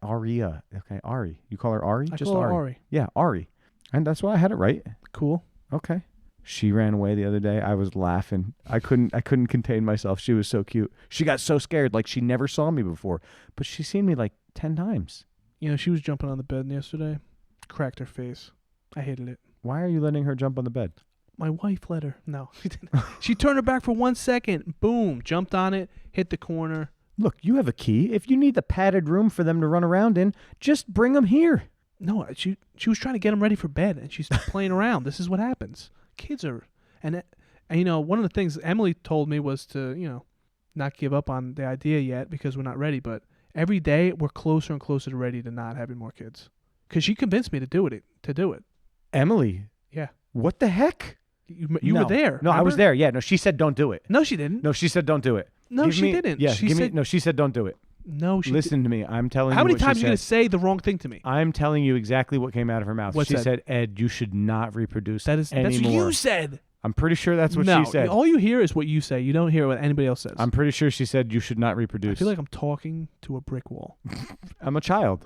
Aria. Okay, Ari. You call her Ari? I Just call her Ari. Ari. Yeah, Ari. And that's why I had it right. Cool. Okay. She ran away the other day. I was laughing. I couldn't contain myself. She was so cute. She got so scared, like she never saw me before. But she's seen me like 10 times. She was jumping on the bed yesterday. Cracked her face. I hated it. Why are you letting her jump on the bed? My wife let her. No, she didn't. She turned her back for 1 second. Boom. Jumped on it. Hit the corner. Look, you have a key. If you need the padded room for them to run around in, just bring them here. No, she was trying to get him ready for bed, and she's playing around. This is what happens. Kids are, and one of the things Emily told me was to, not give up on the idea yet because we're not ready, but every day we're closer and closer to ready to not having more kids. Because she convinced me to do it. Emily. Yeah. What the heck? You No. were there. No, I was remember? there. Yeah, no, she said don't do it. No, she didn't. No, she said don't do it. No, Give she me- didn't. Yeah, she give me, said no, she said don't do it. no. She Listen to me. I'm telling How you many what she times are you gonna said. say the wrong thing to me? I'm telling you exactly what came out of her mouth. What's She that? said, Ed, you should not reproduce That's what anymore. you said. I'm pretty sure that's what no, she said. all you hear is what you say. You don't hear what anybody else says. I'm pretty sure she said you should not I reproduce. feel like I'm talking to a brick wall. I'm a child.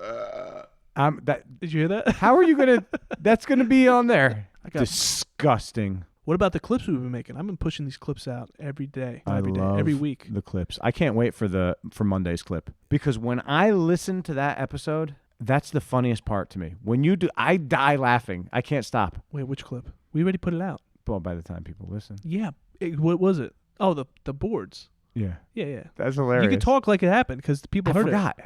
Did you hear that? How are you gonna? That's gonna be on there. I got- Disgusting. What about the clips we've been making? I've been pushing these clips out every day, I every day, love every week. the clips. I can't wait for Monday's clip because when I listen to that episode, that's the funniest part to me. When you do, I die laughing. I can't stop. Wait, which clip? We already put it out. Well, by the time people listen, Yeah. What was it? Oh, the boards. yeah, Yeah. that's hilarious. You can talk like it happened because people I heard forgot.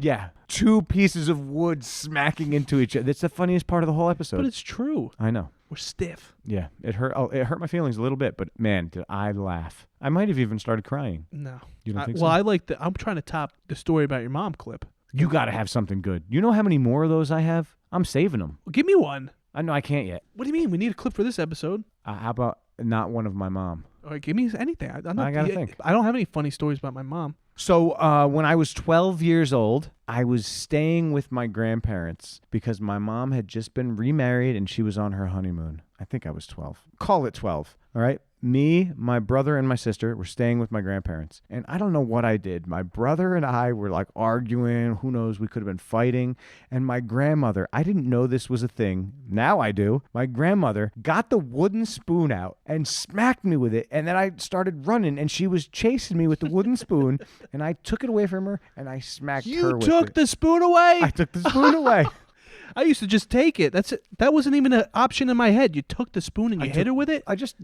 Yeah, 2 pieces of wood smacking into each other. That's the funniest part of the whole it. episode. But it's true. I know. We're stiff. Yeah, it hurt. Oh, it hurt my feelings a little bit, but man, did I laugh! I might have even started crying. No. You don't think well, so? I like I'm trying to top the story about your mom clip. You got to have something good. You know how many more of those I have? I'm saving them. Well, give me one. I know I can't yet. What do you mean? We need a clip for this episode. How about not one of my mom? All right, give me anything. I'm not, I gotta think. I don't have any funny stories about my mom. So when I was 12 years old, I was staying with my grandparents because my mom had just been remarried and she was on her honeymoon. I think I was 12. Call it 12. All right. Me, my brother, and my sister were staying with my grandparents. And I don't know what I did. My brother and I were like arguing. Who knows? We could have been fighting. And my grandmother, I didn't know this was a thing. Now I do. My grandmother got the wooden spoon out and smacked me with it. And then I started running and she was chasing me with the wooden spoon. And I took it away from her and I smacked her You with took it. the spoon away. I took the spoon away. I used to just take it. That's it. That wasn't even an option in my head. You took the spoon and you hit her with it. I just,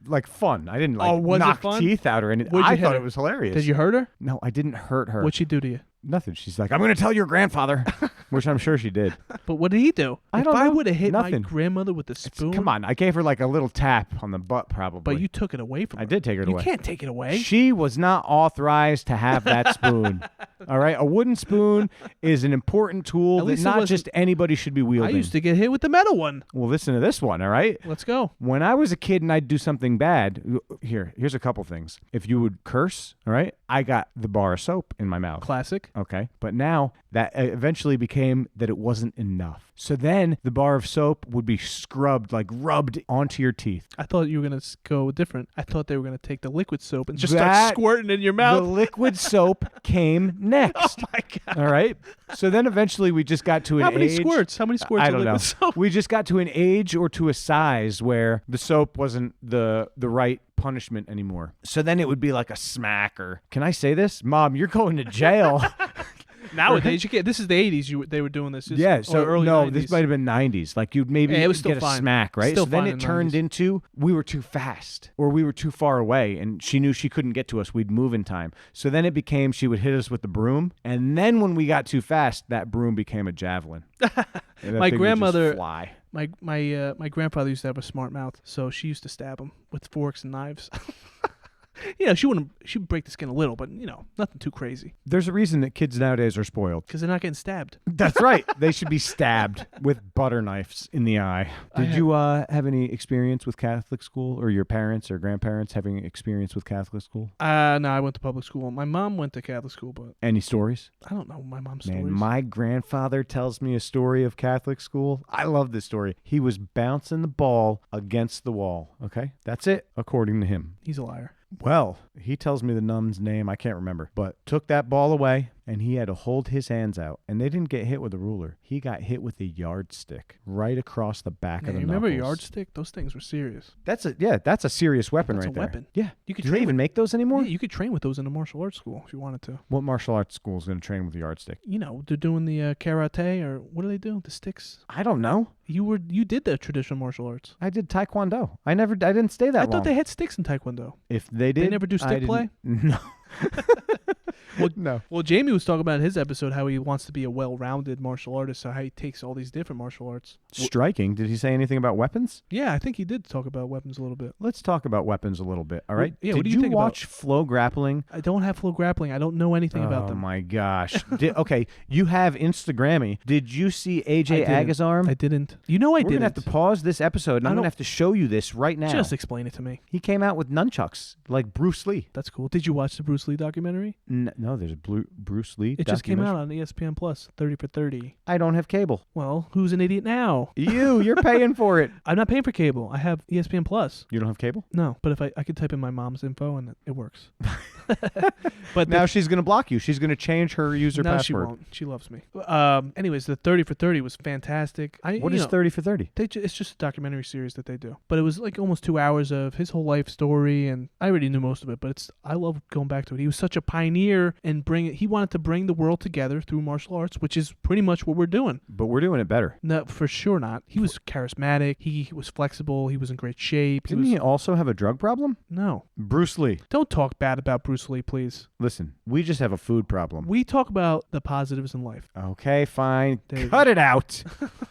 like fun. I didn't Oh, was it knock fun? teeth out or anything. What'd you I hit thought her? it was hilarious. Did you hurt her? No, I didn't hurt her. What'd she do to you? Nothing. She's like, I'm going to tell your grandfather, which I'm sure she did. But what did he do? I don't if I know. would have hit my Nothing. grandmother with the spoon, Come on. I gave her like a little tap on the butt probably. but you took it away from her. I did take it You away. can't take it away. She was not authorized to have that spoon. All right? A wooden spoon is an important tool At that least it not wasn't- just anybody should be I wielding. used to get hit with the metal one. Well, listen to this one, all right? Let's go. When I was a kid and I'd do something bad, here's a couple things. If you would curse, all right, I got the bar of soap in my mouth. Classic. Okay. But now that eventually became that it wasn't enough. So then the bar of soap would be scrubbed, like rubbed onto your teeth. I thought you were going to go different. I thought they were going to take the liquid soap and just That- start squirting in your The mouth. liquid soap came next. Oh, my God. All right. So then eventually we just got to an How many age. squirts? How many squirts I of don't know. liquid soap? We just got to an age or to a size where the soap wasn't the right punishment anymore. So then it would be like a smack or, can I say this? Mom, you're going to jail. Nowadays, you can't. This is the 80s. They were doing this. Yeah, or so early no, 90s. this might have been 90s. Like you'd maybe Yeah, it was still get a fine. smack, right? Still so then fine it in turned 90s. into we were too fast or we were too far away and she knew she couldn't get to us. We'd move in time. So then it became she would hit us with the broom. And then when we got too fast, that broom became a javelin. And that My thing would just grandmother- fly. My grandfather used to have a smart mouth, so she used to stab him with forks and knives. She would break the skin a little, but nothing too crazy There's a reason that kids nowadays are spoiled. because they're not getting stabbed. That's right. They should be stabbed with butter knives in the eye. Did you have any experience with Catholic school or your parents or grandparents having experience with Catholic school? No, I went to public school. My mom went to Catholic school, but Any stories? I don't know my mom's Man, stories. my grandfather tells me a story of Catholic school. I love this story. He was bouncing the ball against the wall. Okay? That's it, according to him. He's a liar. Well, he tells me the nun's name. I can't remember. But took that ball away, and he had to hold his hands out. And they didn't get hit with a ruler. He got hit with a yardstick right across the back of the Remember a knuckles. yardstick? Those things were serious. That's a serious weapon That's right a there. weapon. Yeah. You could Do they train even make those anymore? Yeah, you could train with those in a martial arts school if you wanted to. What martial arts school is going to train with a yardstick? They're doing the karate or what do they do? The sticks. I don't know. You did the traditional martial arts. I did taikwondo. I didn't stay that I long. thought they had sticks in taekwondo. If they did, never do stick I didn't- play? No. No. Well, Jamie was talking about in his episode how he wants to be a well-rounded martial artist, so how he takes all these different martial arts. Striking. Did he say anything about weapons? Yeah, I think he did talk about weapons a little bit. Let's talk about weapons a little bit, all right? Yeah, Did what do you think about- watch Flow Grappling? I don't have Flow Grappling. I don't know anything about Oh, them. my gosh. Okay, you have Instagrammy. Did you see AJ I didn't. Agazarm? I didn't. You know I We're didn't. going to have to pause this episode, and I I'm going don't- to have to show you this right now. Just explain it to me. He came out with nunchucks, like Bruce Lee. That's cool. Did you watch the Bruce Lee documentary? No, there's a Bruce Lee It just came documentary. out on ESPN Plus, 30 for 30. I don't have cable. Well, who's an idiot now? You're paying for it. I'm not paying for cable. I have ESPN Plus. You don't have cable? No, but if I could type in my mom's info and it works. But Now she's going to block you. She's going to change her user no, password. she won't. She loves me. Anyways, the 30 for 30 was fantastic. What is 30 for 30? It's just a documentary series that they do. But it was like almost 2 hours of his whole life story, and I already knew most of it, but I love going back to it. He was such a pioneer and he wanted to bring the world together through martial arts, which is pretty much what we're doing. But we're doing it better. No, for sure not. He was charismatic. He was flexible. He was in great shape. Didn't he also have a drug problem? No. Bruce Lee. Don't talk bad about Bruce Lee, please. Listen, we just have a food problem. We talk about the positives in life. Okay, fine. There you Cut it out.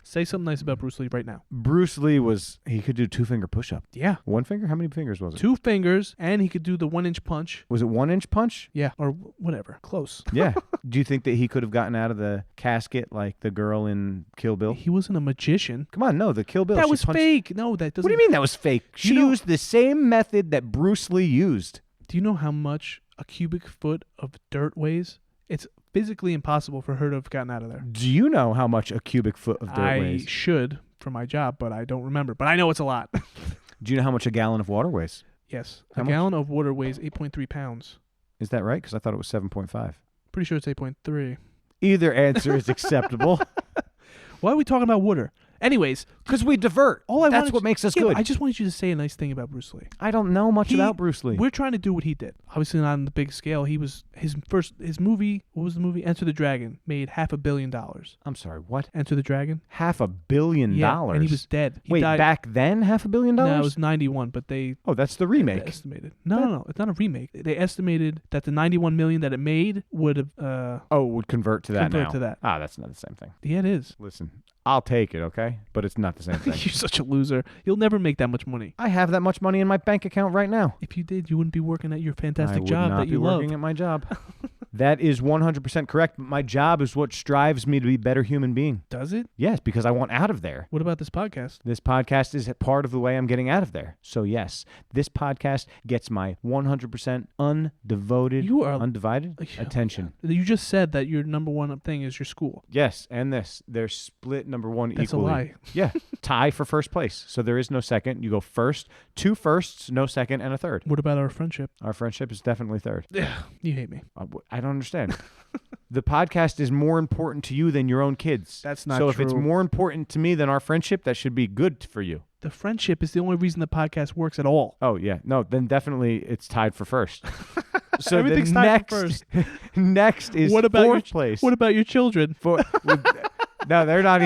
Say something nice about Bruce Lee right now. Bruce Lee he could do 2-finger push-up. Yeah. 1 finger? How many fingers was it? 2 fingers, and he could do the 1-inch punch. Was it 1-inch punch? Yeah, or whatever. Close. Yeah. Do you think that he could have gotten out of the casket like the girl in Kill Bill? He wasn't a magician. Come on, no, the Kill Bill. That she was punched- fake. No, that doesn't. What do you mean that was fake? She know- used the same method that Bruce Lee used. Do you know how much a cubic foot of dirt weighs? It's physically impossible for her to have gotten out of there. Do you know how much a cubic foot of dirt I weighs? should for my job, but I don't remember. But I know it's a lot. Do you know how much a gallon of water weighs? Yes. How A much? gallon of water weighs 8.3 pounds. Is that right? Because I thought it was 7.5. Pretty sure it's 8.3. Either answer is acceptable. Why are we talking about water? Anyways, Because we divert. all I That's wanted what to- makes us yeah, good. I just wanted you to say a nice thing about Bruce Lee. I don't know much He- about Bruce Lee. We're trying to do what he did. Obviously not on the big scale. He was his movie. What was the movie? Enter the Dragon made $500 million. I'm sorry, what? Enter the Dragon. $500 million? Yeah, and he was dead. He Wait, died. back then, $500 million? No, it was 91, but they Oh, that's the remake. estimated. No, it's not a remake. They estimated that the 91 million that it made would have. Oh, it would convert to that Convert now. to that. Ah, that's not the same thing. Yeah, it is. Listen, I'll take it, okay? But it's not the same thing. You're such a loser. You'll never make that much money. I have that much money in my bank account right now. If you did, you wouldn't be working at your I fantastic would job not that be you love. working at my job. That is 100% correct. But my job is what strives me to be a better human being. Does it? Yes, because I want out of there. What about this podcast? This podcast is part of the way I'm getting out of there. So yes, this podcast gets my 100% undivided attention. You just said that your number one thing is your school. Yes, and this. They're split number one That's equally. a lie. Yeah, tie for first place. So there is no second. You go first, 2 firsts, no second, and a third. What about our friendship? Our friendship is definitely third. You hate me. I don't understand. The podcast is more important to you than your own kids. That's not so if it's true. more important to me than our friendship, that should be good for you. The friendship is the only reason the podcast works at all. Oh yeah, no, then definitely it's tied for first. So Everything's the tied next, for first. next is What about fourth place. What about your children? No, they're not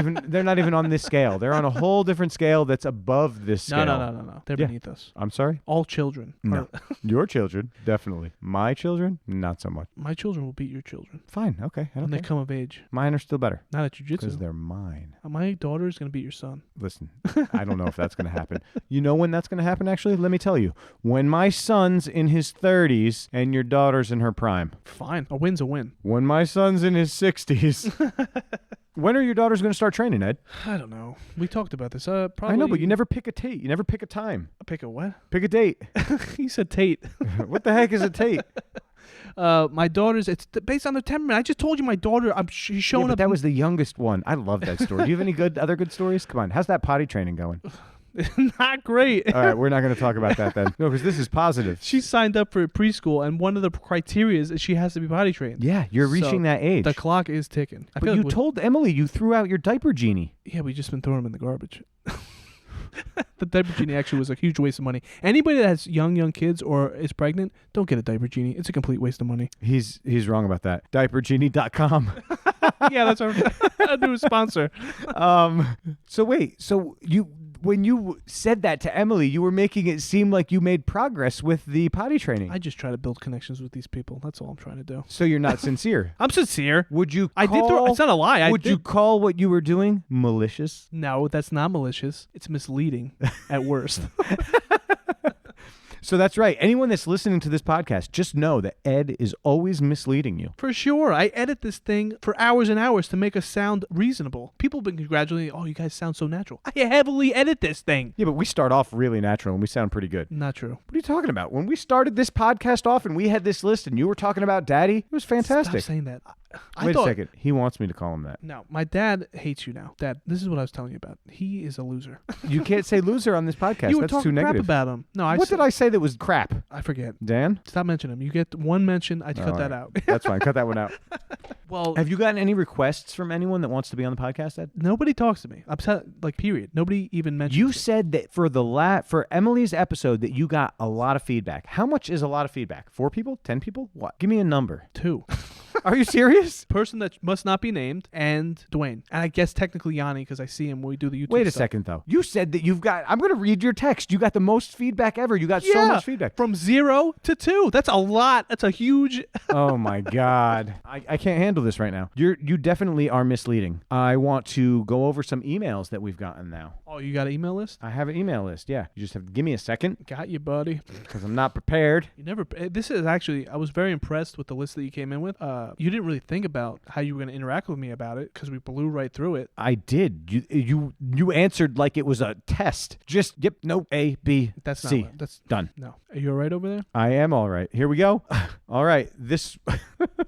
even on this scale. They're on a whole different scale that's above this scale. No. They're Yeah. beneath us. I'm sorry? All children. No. Your children, definitely. My children, not so much. My children will beat your children Fine, okay. I when don't they care. come of age. Mine are still better Not at because jujitsu. they're mine. My daughter is going to beat your son. Listen, I don't know if that's going to happen. You know when that's going to happen, actually? Let me tell you. When my son's in his 30s and your daughter's in her prime. Fine. A win's a win. When my son's in his 60s. When are your daughters going to start training, Ed? I don't know. We talked about this. Probably. I know, but you never pick a date. You never pick a time. Pick a what? Pick a date. You said Tate. What the heck is a Tate? My daughter's. It's based on the temperament. I just told you my daughter. She's Yeah, showing but up. that was the youngest one. I love that story. Do you have any other good stories? Come on. How's that potty training going? not great. All right, we're not going to talk about that then. No, because this is positive. She signed up for preschool, and one of the criteria is she has to be potty trained. Yeah, you're reaching So, that age. The clock is ticking. I But feel you like told Emily you threw out your diaper genie. yeah, we just been throwing them in the garbage. The diaper genie actually was a huge waste of money. Anybody that has young kids or is pregnant, don't get a diaper genie. It's a complete waste of money. He's wrong about that. Diapergenie.com. Yeah, that's our new sponsor. So wait, when you said that to Emily, you were making it seem like you made progress with the potty training. I just try to build connections with these people. That's all I'm trying to do. So you're not sincere. I'm sincere. Would you call, I did. It's not a lie. would you call what you were doing malicious? No, that's not malicious. It's misleading at worst. So that's right. Anyone that's listening to this podcast, just know that Ed is always misleading you. For sure. I edit this thing for hours and hours to make us sound reasonable. People have been congratulating, oh, you guys sound so natural. I heavily edit this thing. Yeah, but we start off really natural and we sound pretty good. Not true. What are you talking about? When we started this podcast off and we had this list and you were talking about Daddy, it was fantastic. Stop saying that. Wait a second. He wants me to call him that. No, my dad hates you now. Dad, this is what I was telling you about. He is a loser. You can't say loser on this podcast. You were That's too talking crap negative. about him. No, What did I say that was crap? I forget. Dan? Stop mentioning him. You get one mention. I cut that out. That's fine. Cut that one out. Well, Have you gotten any requests from anyone that wants to be on the podcast, Ed? nobody talks to me. Period. Nobody even mentions You it. said that for Emily's episode that you got a lot of feedback. How much is a lot of feedback? 4 people? 10 people? What? Give me a number. 2. Are you serious? Person that must not be named, and Dwayne. And I guess technically Yanni, because I see him when we do the YouTube Wait a stuff. second, though. You said that you've got... I'm going to read your text. You got the most feedback ever. You got so much feedback. From 0 to 2. That's a lot. That's a huge... Oh, my God. I can't handle this right now. You definitely are misleading. I want to go over some emails that we've gotten now. Oh, you got an email list? I have an email list, yeah. You just have to give me a second Got you, buddy. because I'm not prepared. You never... This is actually... I was very impressed with the list that you came in with. You didn't really think about how you were going to interact with me about it because we blew right through it. I did. You answered like it was a test. Just, yep, no, A, B, That's C. not... That's... Done. No. Are you all right over there? I am all right. Here we go. All right. This...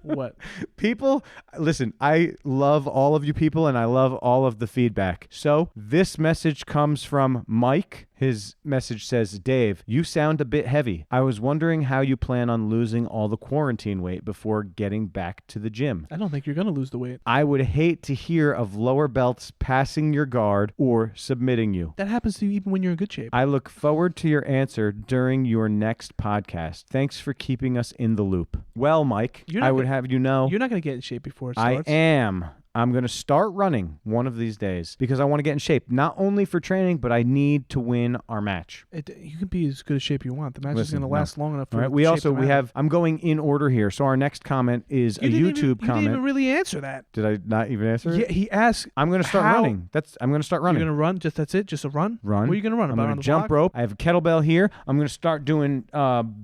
What? People, listen, I love all of you people and I love all of the feedback. So this message comes from Mike. His message says, Dave, you sound a bit heavy. I was wondering how you plan on losing all the quarantine weight before getting back to the gym. I don't think you're going to lose the weight. I would hate to hear of lower belts passing your guard or submitting you. That happens to you even when you're in good shape. I look forward to your answer during your next podcast. Thanks for keeping us in the loop. Well, Mike, I would have you know, You're not going to get in shape before it I starts. am. I'm going to start running one of these days because I want to get in shape, not only for training, but I need to win our match. You can be as good a shape you want. The match is going to last long enough for All right. it to We shape also, them we out. have, I'm going in order here. So our next comment is a YouTube comment. You didn't even really answer that. Did I not even answer it? Yeah, he asked. I'm going to start running. I'm going to start running. You're going to run? That's it? Just a run? Run. Where are you going to run? I'm About going on to the jump block? rope. I have a kettlebell here. I'm going to start doing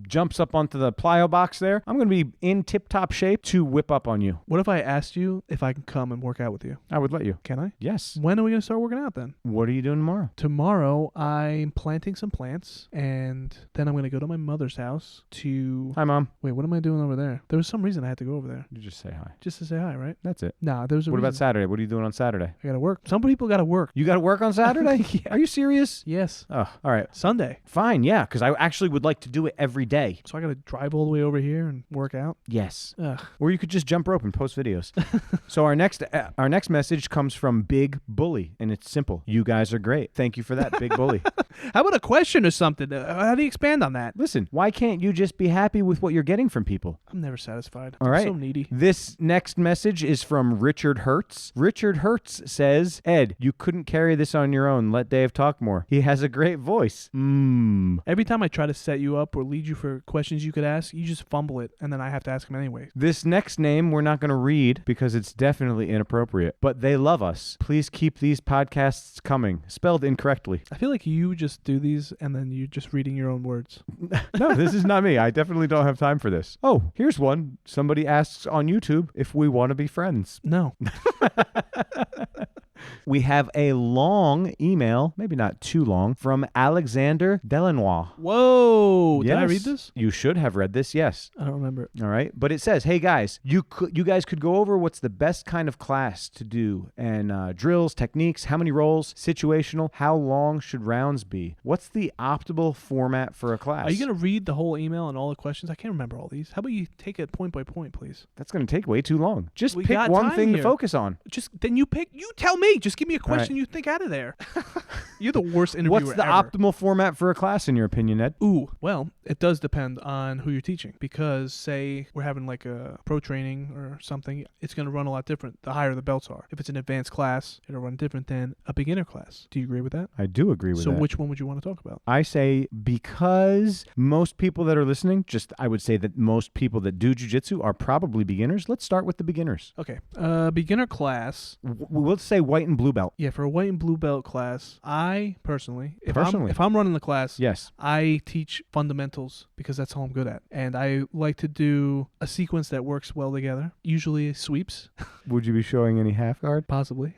jumps up onto the plyo box there. I'm going to be in tip-top shape to whip up on you. What if I asked you if I can come and work out with you? I would let you. Can I? Yes. When are we going to start working out then? What are you doing tomorrow? Tomorrow, I'm planting some plants, and then I'm going to go to my mother's house to... Hi, Mom. Wait, what am I doing over there? There was some reason I had to go over there. You just say hi. Just to say hi, right? That's it. Nah, there was a What reason. about Saturday? What are you doing on Saturday? I got to work. Some people got to work. You got to work on Saturday? Yeah. Are you serious? Yes. Oh, all right. Sunday. Fine, yeah, because I actually would like to do it every day. So I got to drive all the way over here and work out? Yes. Ugh. Or you could just jump rope and post videos. So our next message comes from Big Bully, and it's simple. You guys are great. Thank you for that, Big Bully. How about a question or something? How do you expand on that? Listen, why can't you just be happy with what you're getting from people? I'm never satisfied. All I'm right. so needy. This next message is from Richard Hertz. Richard Hertz says, Ed, you couldn't carry this on your own. Let Dave talk more. He has a great voice. Every time I try to set you up or lead you for questions you could ask, you just fumble it, and then I have to ask him anyway. This next name we're not going to read because it's definitely inappropriate, but they love us. Please keep these podcasts coming. Spelled incorrectly. I feel like you just do these, and then you're just reading your own words. No, this is not me. I definitely don't have time for this. Oh, here's one. Somebody asks on YouTube if we want to be friends. No. We have a long email, maybe not too long, from Alexander Delanois. Whoa. Did I Yes. read this? You should have read this, yes. I don't remember it. All right. But it says, hey, guys, you guys could go over what's the best kind of class to do and drills, techniques, how many rolls, situational, how long should rounds be? What's the optimal format for a class? Are you going to read the whole email and all the questions? I can't remember all these. How about you take it point by point, please? That's going to take way too long. Just We pick got one time thing here. to focus on. Then you tell me. Just give me a question right. you think out of there. You're the worst interviewer What's the ever. optimal format for a class, in your opinion, Ed? Ooh, well, it does depend on who you're teaching, because say we're having like a pro training or something, it's going to run a lot different the higher the belts are. If it's an advanced class, it'll run different than a beginner class. Do you agree with that? I do agree with So that. which one would you want to talk about? I say, because most people that are listening, I would say that most people that do jiu-jitsu are probably beginners. Let's start with the beginners. Okay, beginner class. We'll say white and blue belt. Yeah, for a white and blue belt class, I personally, if Personally. I'm running the class, Yes. I teach fundamentals because that's all I'm good at. And I like to do a sequence that works well together, usually sweeps, Would you be showing any half guard? possibly.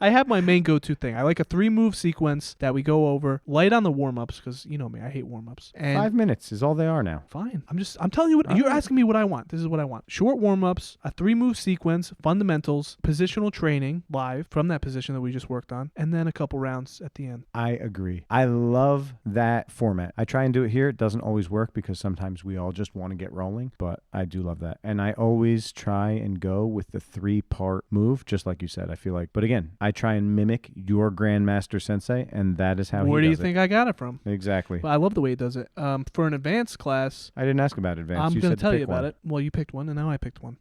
I have my main go-to thing. I like a 3-move sequence that we go over, light on the warm-ups, because you know me, I hate warm-ups. And 5 minutes is all they are now. fine. I'm telling you what, you're asking me what I want. This is what I want. Short warm-ups, a 3-move sequence, fundamentals, positional training live from that position that we just worked on, and then a couple rounds at the end. I agree. I love that format. I try and do it here. It doesn't always work because sometimes we all just want to get rolling, but I do love that. And I always try and go with the 3-part move, just like you said, I feel like. But again, I try and mimic your Grandmaster Sensei, and that is how Where he do you does think I got it from? it. Exactly. Well, I love the way he does it. For an advanced class, I didn't ask about advanced. I'm You going said to tell pick you about one. it. Well, you picked one, and now I picked one.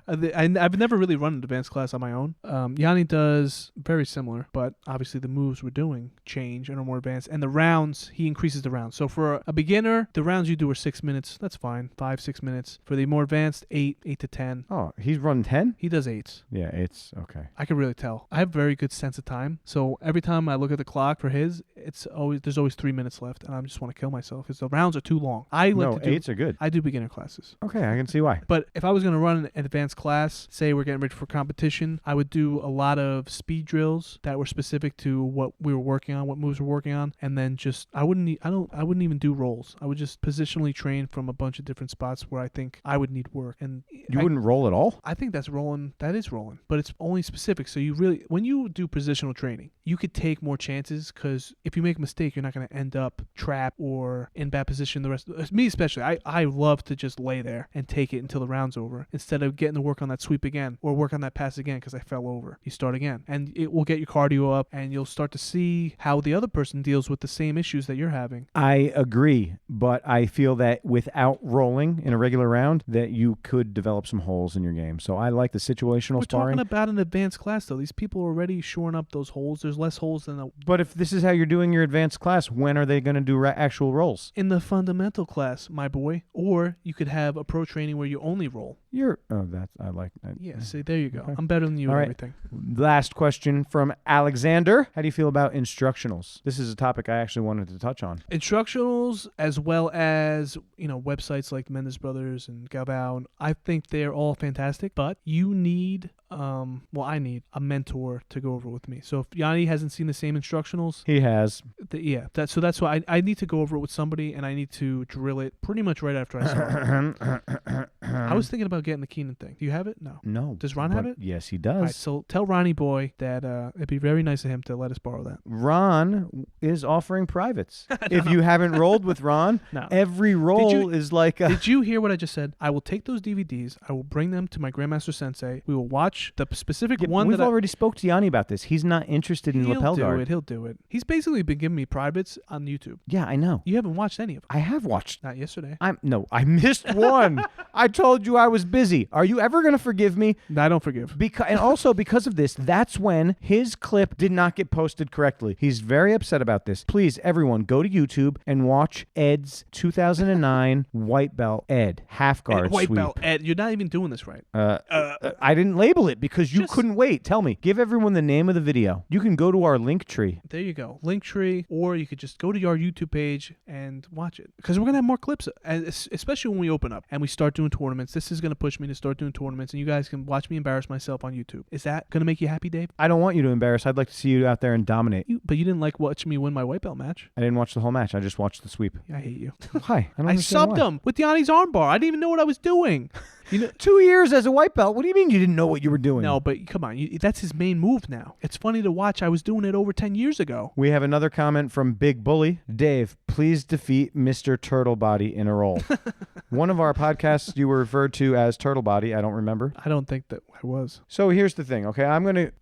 I've never really run an advanced class on my own. Yanni does very similar, but obviously the moves we're doing change and are more advanced. And the rounds, he increases the rounds. So for a beginner, the rounds you do are 6 minutes. That's fine. 5-6 minutes. For the more advanced, 8 to 10. Oh, he's run 10? He does 8s. Yeah, it's okay. I can really tell. I have a very good sense of time. So every time I look at the clock for his, there's always 3 minutes left, and I just want to kill myself because the rounds are too long. No, 8s are good. I do beginner classes. Okay, I can see why. But if I was going to run an advanced class, say we're getting ready for competition, I would do a lot of speed drills that were specific to what we were working on, what moves we're working on, and then just I wouldn't even do rolls. I would just positionally train from a bunch of different spots where I think I would need work. And You wouldn't roll at all? I think that's rolling. That is rolling, but it's only specific. So you really, when you do positional training, you could take more chances because if you make a mistake, you're not going to end up trapped or in bad position. The rest, me especially, I love to just lay there and take it until the round's over instead of getting to work on that sweep again or work on that pass again because I fell over. You start again, and it will get your cardio up, and you'll start to see how the other person deals with the same issues that you're having. I agree, but I feel that without rolling in a regular round, that you could develop some holes in your game. So I like the situational We're sparring. talking about an advanced class, though. These people are already shoring up those holes. There's less holes than But if this is how you're doing your advanced class, when are they going to do actual rolls? in the fundamental class, my boy. Or you could have a pro training where you only roll. I like that. Yeah, see, there you go. Okay. I'm better than you All at right. everything. Last question from Alexander. How do you feel about instructionals? This is a topic I actually wanted to touch on. Instructionals, as well as, websites like Mendes Brothers and Galvao, and I think they're all fantastic, but you need, I need a mentor to go over with me. So if Yanni hasn't seen the same instructionals, He has. that's why I need to go over it with somebody, and I need to drill it pretty much right after I saw it. I was thinking about getting the Keenan thing. Do you have it? No. No. Does Ron have but it? Yes, he All right, does. so tell Ronnie Boy that it'd be very nice of him to let us borrow that. Ron is offering privates. If you haven't rolled with Ron, No. every roll is like a... Did you hear what I just said? I will take those DVDs. I will bring them to my Grandmaster Sensei. We will watch the specific Yeah, one we've that already spoke to Yanni about this. He's not interested in lapel guard. He'll do it. He's basically been giving me privates on YouTube. Yeah, I know. You haven't watched any of them. I have watched. Not yesterday. I missed one. I told you I was busy. Are you ever going to forgive me? I don't forgive. And also because of this, that's when his clip did not get posted correctly. He's very upset about this. Please, everyone, go to YouTube and watch Ed's 2009 white belt Ed half guard White sweep. belt. Ed, you're not even doing this right. I didn't label it because you Just- couldn't wait. Tell me. Give everyone the name of the video. You can go to our link tree. There you go. Linktree, or you could just go to our YouTube page and watch it. Because we're going to have more clips, and especially when we open up and we start doing tournaments. This is going to push me to start doing tournaments, and you guys can watch me embarrass myself on YouTube. Is that going to make you happy, Dave? I don't want you to embarrass. I'd like to see you out there and dominate. But you didn't like watching me win my white belt match. I didn't watch the whole match. I just watched the sweep. I hate you. Why? I don't I understand subbed why. him with Yanni's armbar. I didn't even know what I was doing. 2 years as a white belt. What do you mean you didn't know what you were doing? No, but come on. That's his main move now. It's funny to watch. I was doing it over 10 years ago. We have another comment from Big Bully. Dave, please defeat Mr. Turtle Body in a roll. One of our podcasts, you were referred to as turtle body. I don't remember. I don't think that I was. So here's the thing, okay?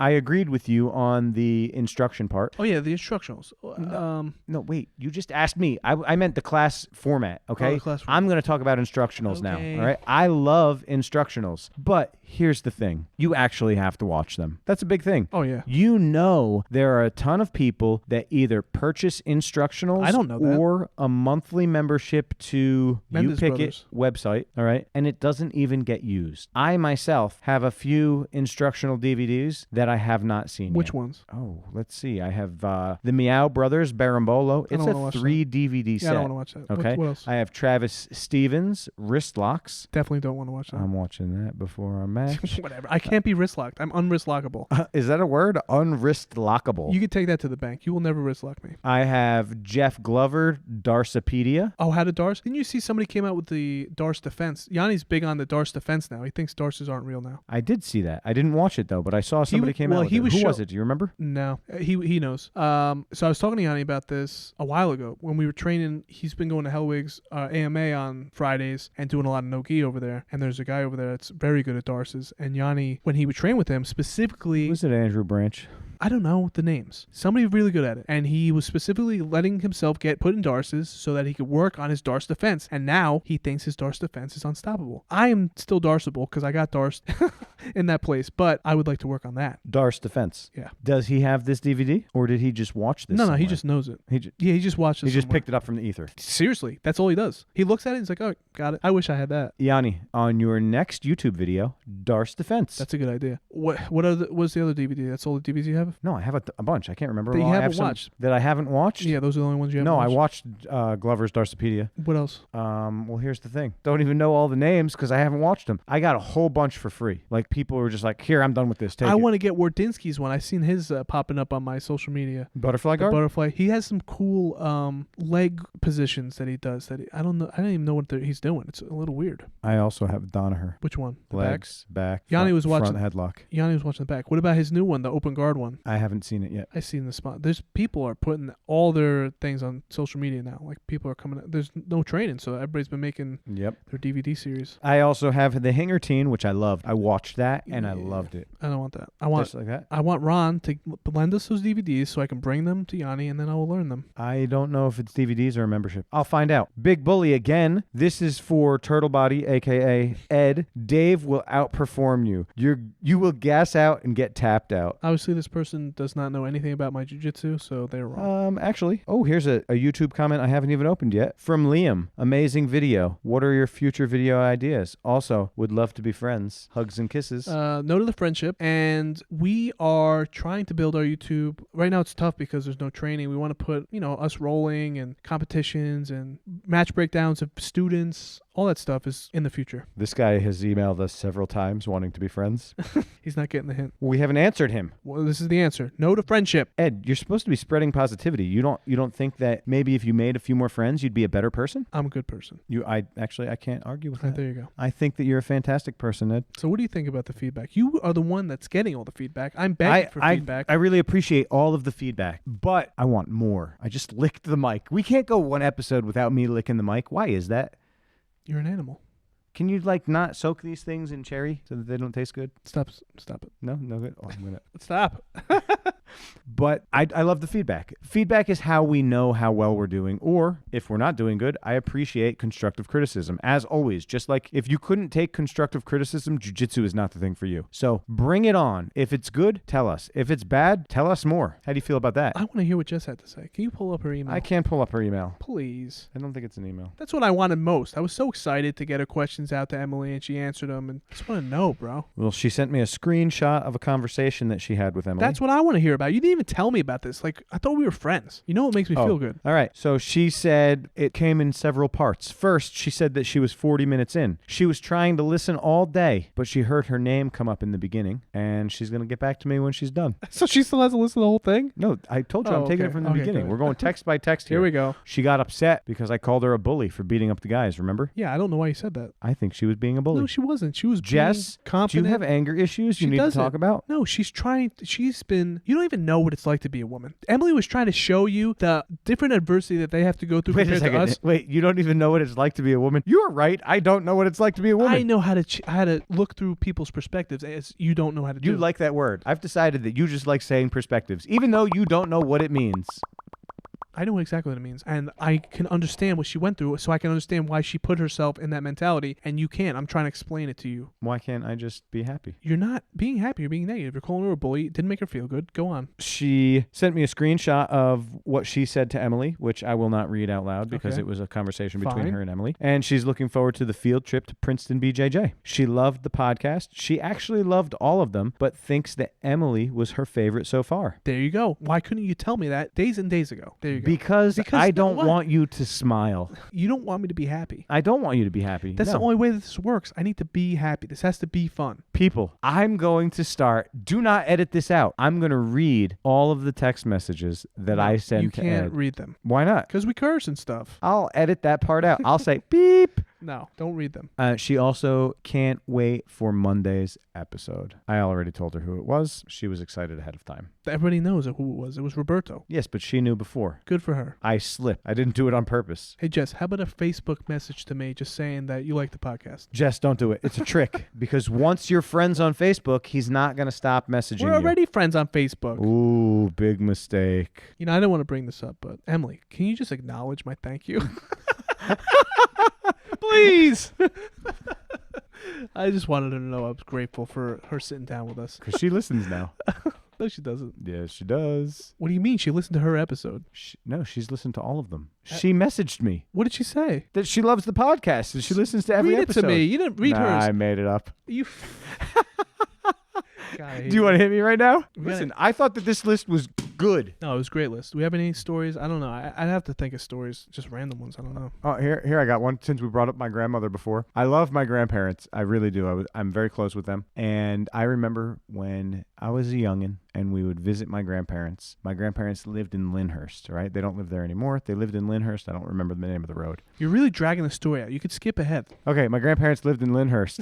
I agreed with you on the instruction part. Oh yeah, the instructionals. No, wait. You just asked me. I meant the class format, okay? the class format. I'm going to talk about instructionals now, Okay. all right? I love instructionals. But here's the thing. You actually have to watch them. That's a big thing. Oh yeah. You know there are a ton of people that either purchase instructionals I don't know that. or a monthly membership to Mendes YouPicket Brothers. website, all right? And it doesn't even get used. I myself have a few instructional DVDs that I have not seen Which yet. ones? Oh, let's see. I have the Meow Brothers Barambolo. I It's don't wanna a watch 3 DVD set. Yeah, I don't want to watch that. Okay. What else? I have Travis Stevens Wrist Locks. Definitely don't want to watch that. I'm watching that before our match. Whatever. I can't be wrist locked. I'm unwrist lockable. Is that a word? Unwrist lockable. You can take that to the bank. You will never wrist lock me. I have Jeff Glover, Darsopedia. Oh, how did Darce? Didn't you see somebody came out with the Darce defense? Yanni's big on the Darce defense now. He thinks Darces aren't real now. I did see that. I didn't watch it though, but I saw somebody came out with he it. was Who was it? Do you remember? No, he knows. So I was talking to Yanni about this a while ago when we were training. He's been going to Hellwig's AMA on Fridays and doing a lot of no-gi over there. And there's a guy over there that's very good at Darces. And Yanni, when he would train with him, specifically, Was it Andrew Branch? I don't know the names. Somebody really good at it. And he was specifically letting himself get put in Darces so that he could work on his Darce defense. And now he thinks his Darce defense is unstoppable. I am still Darceable because I got Darce in that place, but I would like to work on that. Darce Defense. Yeah. Does he have this DVD, or did he just watch this? No, he somewhere? just knows it. he just, Yeah, he just watched it. he just somewhere. picked it up from the ether. Seriously, that's all he does. He looks at it and he's like, oh, got it. I wish I had that. Yanni, on your next YouTube video, Darce Defense. That's a good idea. What's the other DVD? That's all the DVDs you have? No, I have a bunch. I can't remember. That you them all. I haven't have some watched. that I haven't watched. Yeah, those are the only ones you haven't No, I watched. watched Glover's Darsopedia. What else? Well, here's the thing. Don't even know all the names because I haven't watched them. I got a whole bunch for free. Like, people were just like, here, I'm done with this. Take I it. want to get Wardinsky's one. I've seen his popping up on my social media. Butterfly The guard? butterfly. He has some cool leg positions that he does. I don't know. I don't even know what he's doing. It's a little weird. I also have Donaher. Which one? The back? Legs, back, Yanni front, was watching- front headlock. Yanni was watching the back. What about his new one, the open guard one? I haven't seen it yet. I seen the spot. There's people are putting all their things on social media now. Like, people are coming. There's no training, so everybody's been making Yep. their DVD series. I also have the Hingertine, which I loved. I watched that and I Yeah. loved it. I don't want that. I want Just like that. I want Ron to lend us those DVDs so I can bring them to Yanni and then I will learn them. I don't know if it's DVDs or a membership. I'll find out. Big Bully again. This is for Turtle Body, aka Ed. Dave will outperform you. You will gas out and get tapped out. Obviously, this person does not know anything about my jiu-jitsu, so they're wrong. Actually, here's a YouTube comment I haven't even opened yet from Liam. Amazing video. What are your future video ideas? Also, would love to be friends. Hugs and kisses. No to the friendship, and we are trying to build our YouTube. Right now, it's tough because there's no training. We want to put, us rolling and competitions and match breakdowns of students. All that stuff is in the future. This guy has emailed us several times wanting to be friends. He's not getting the hint. We haven't answered him. Well, this is the answer. No to friendship. Ed, you're supposed to be spreading positivity. You don't think that maybe if you made a few more friends, you'd be a better person? I'm a good person. I can't argue with Right, that. there you go. I think that you're a fantastic person, Ed. So what do you think about the feedback? You are the one that's getting all the feedback. I'm begging for feedback. I really appreciate all of the feedback, but I want more. I just licked the mic. We can't go one episode without me licking the mic. Why is that? You're an animal. Can you not soak these things in cherry so that they don't taste good? Stop it. No good. Oh, I'm gonna. Stop. But I love the feedback. Feedback is how we know how well we're doing, or if we're not doing good. I appreciate constructive criticism. As always, just like if you couldn't take constructive criticism, jiu-jitsu is not the thing for you. So bring it on. If it's good, tell us. If it's bad, tell us more. How do you feel about that? I want to hear what Jess had to say. Can you pull up her email? I can't pull up her email. Please. I don't think it's an email. That's what I wanted most. I was so excited to get her questions out to Emily, and she answered them. And I just want to know, bro. Well, she sent me a screenshot of a conversation that she had with Emily. That's what I want to hear about. You didn't even tell me about this. Like, I thought we were friends. You know what makes me feel good? All right. So she said it came in several parts. First, she said that she was 40 minutes in. She was trying to listen all day, but she heard her name come up in the beginning, and she's going to get back to me when she's done. So she still has to listen to the whole thing? No, I told you I'm taking okay. it from the Okay, beginning. good. We're going text by text here. Here we go. She got upset because I called her a bully for beating up the guys, remember? Yeah, I don't know why you said that. I think she was being a bully. No, she wasn't. She was Jess, being confident. do you have anger issues you She need to doesn't. talk about? No, she's been, you don't even know what it's like to be a woman. Emily was trying to show you the different adversity that they have to go through Wait a compared to second. us. Wait, you don't even know what it's like to be a woman? You are right. I don't know what it's like to be a woman. I know how to look through people's perspectives as you don't know how to do. You like that word. I've decided that you just like saying perspectives, even though you don't know what it means. I know exactly what it means, and I can understand what she went through, so I can understand why she put herself in that mentality, and you can't. I'm trying to explain it to you. Why can't I just be happy? You're not being happy. You're being negative. You're calling her a bully. It didn't make her feel good. Go on. She sent me a screenshot of what she said to Emily, which I will not read out loud because Okay. it was a conversation between Fine. her and Emily. And she's looking forward to the field trip to Princeton BJJ. She loved the podcast. She actually loved all of them, but thinks that Emily was her favorite so far. There you go. Why couldn't you tell me that days and days ago? There you go. Because I don't what? want you to smile. You don't want me to be happy. I don't want you to be happy. That's No. the only way that this works. I need to be happy. This has to be fun. People, I'm going to start. Do not edit this out. I'm going to read all of the text messages that I sent You to can't Ed. read them Why not? because we curse and stuff. I'll edit that part out. I'll say beep. No, don't read them. She also can't wait for Monday's episode. I already told her who it was. She was excited ahead of time. Everybody knows who it was. It was Roberto. Yes, but she knew before. Good for her. I slipped. I didn't do it on purpose. Hey, Jess, how about a Facebook message to me just saying that you like the podcast? Jess, don't do it. It's a trick. Because once you're friends on Facebook, he's not going to stop messaging We're you. already friends on Facebook. Ooh, big mistake. You know, I didn't want to bring this up, but Emily, can you just acknowledge my thank you? Please. I just wanted her to know I was grateful for her sitting down with us. Because she listens now. No, she doesn't. Yes, she does. What do you mean? She listened to her episode. No, she's listened to all of them. She messaged me What did she say? that she loves the podcast and she listens to every Read episode. it to me. You didn't read Nah, hers. I made it up. You. God, I hate Do you want to hit me right now? We gotta- Listen, I thought that this list was good. No, it was a great list. Do we have any stories? I don't know. I'd have to think of stories, just random ones. I don't know. Oh, here I got one. Since we brought up my grandmother before, I love my grandparents. I really do. I'm very close with them, and I remember when I was a youngin' and we would visit my grandparents. My grandparents lived in Lyndhurst. Right? They don't live there anymore. They lived in Lyndhurst. I don't remember the name of the road. You're really dragging the story out. You could skip ahead. Okay, my grandparents lived in Lyndhurst.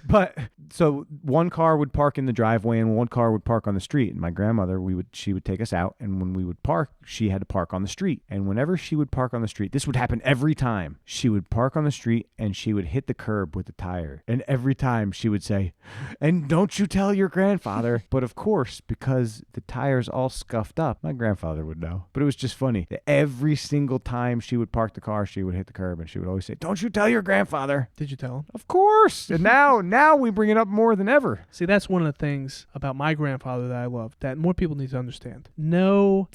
But so one car would park in the driveway and one car would park on the street. And my grandmother, she would take us out, and when we would park, she had to park on the street. And whenever she would park on the street, this would happen every time. She would park on the street and she would hit the curb with the tire. And every time she would say, "And don't you tell your grandfather." But of course, because the tire's all scuffed up, my grandfather would know. But it was just funny that every single time she would park the car, she would hit the curb and she would always say, "Don't you tell your grandfather." Did you tell him? Of course. And now we bring it up more than ever. See, that's one of the things about my grandfather that I love that more people need to understand. No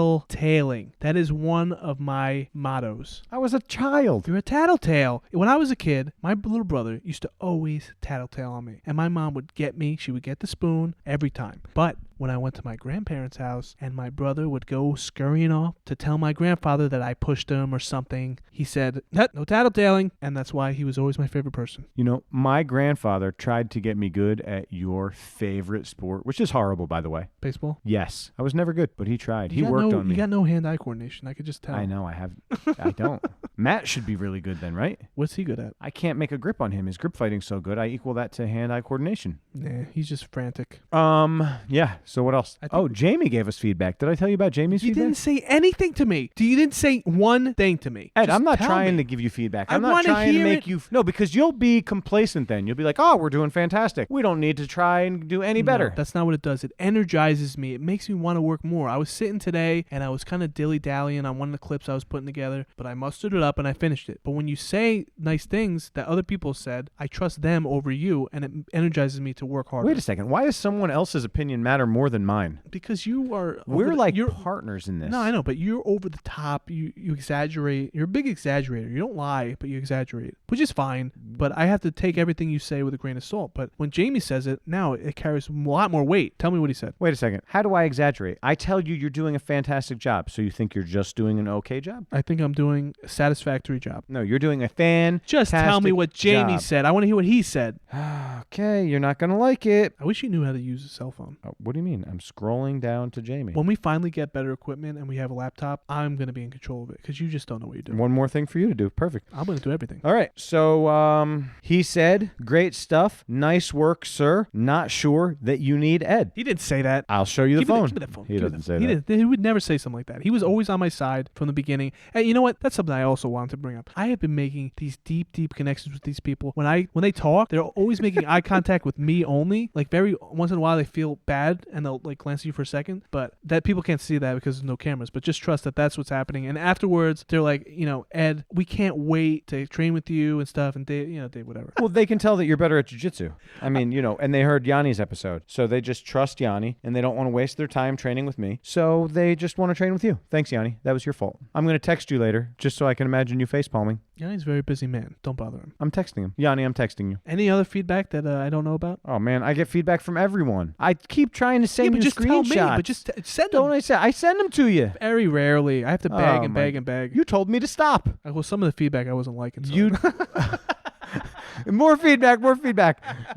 tattle-tailing. That is one of my mottos. I was a child. You're a tattletale. When I was a kid, my little brother used to always tattletale on me. And my mom would get me. She would get the spoon every time. But when I went to my grandparents' house and my brother would go scurrying off to tell my grandfather that I pushed him or something, he said, "No tattletaling." And that's why he was always my favorite person. You know, my grandfather tried to get me good at your favorite sport, which is horrible, by the way. Baseball? Yes. I was never good, but he tried. He You got worked no, on me. You got no hand-eye coordination. I could just tell. I know. I don't. Matt should be really good then, right? What's he good at? I can't make a grip on him. His grip fighting's so good. I equal that to hand-eye coordination. Nah, he's just frantic. Yeah. So what else? I think- Oh, Jamie gave us feedback. Did I tell you about Jamie's You feedback? didn't say anything to me. You didn't say one thing to me. Ed, Just I'm not tell trying me. to give you feedback. I I'm not wanna trying to hear make it. you... No, because you'll be complacent then. You'll be like, "Oh, we're doing fantastic. We don't need to try and do any better." No, that's not what it does. It energizes me. It makes me want to work more. I was sitting today and I was kind of dilly-dallying on one of the clips I was putting together, but I mustered it up and I finished it. But when you say nice things that other people said, I trust them over you, and it energizes me to work harder. Wait a second. Why does someone else's opinion matter more than mine? Because you are... We're like you're, partners in this. No, I know, but you're over the top. You exaggerate. You're a big exaggerator. You don't lie, but you exaggerate, which is fine. But I have to take everything you say with a grain of salt. But when Jamie says it, now it carries a lot more weight. Tell me what he said. Wait a second. How do I exaggerate? I tell you you're doing a fantastic job, so you think you're just doing an okay job? I think I'm doing a unsatisfactory job. No, you're doing a fan. Just tell me what Jamie job. said. I want to hear what he said. Okay, you're not going to like it. I wish you knew how to use a cell phone. What do you mean? I'm scrolling down to Jamie. When we finally get better equipment and we have a laptop, I'm going to be in control of it because you just don't know what you're doing. One more thing for you to do. Perfect. I'm going to do everything. All right. So he said, great stuff. Nice work, sir. Not sure that you need Ed. He didn't say that. I'll show you the phone. Give me the phone. He doesn't say he that. He would never say something like that. He was always on my side from the beginning. And you know what? That's something I also wanted to bring up. I have been making these deep connections with these people. When they talk, they're always making eye contact with me only. Like very once in a while they feel bad and they'll like glance at you for a second. But that people can't see that because there's no cameras. But just trust that that's what's happening. And afterwards, they're like, Ed, we can't wait to train with you and stuff. And they whatever. Well, they can tell that you're better at jiu-jitsu. I mean, and they heard Yanni's episode. So they just trust Yanni and they don't want to waste their time training with me. So they just want to train with you. Thanks, Yanni. That was your fault. I'm going to text you later just so I can imagine you face palming. Yanni's a very busy man. Don't bother him. I'm texting him. Yanni, I'm texting you. Any other feedback that I don't know about? Oh, man, I get feedback from everyone. I keep trying to send but you just screenshots. tell me. But just send them. Don't I send them to you? Very rarely. I have to beg Oh, and my- beg and beg. You told me to stop. Well, some of the feedback I wasn't liking. So. You... More feedback.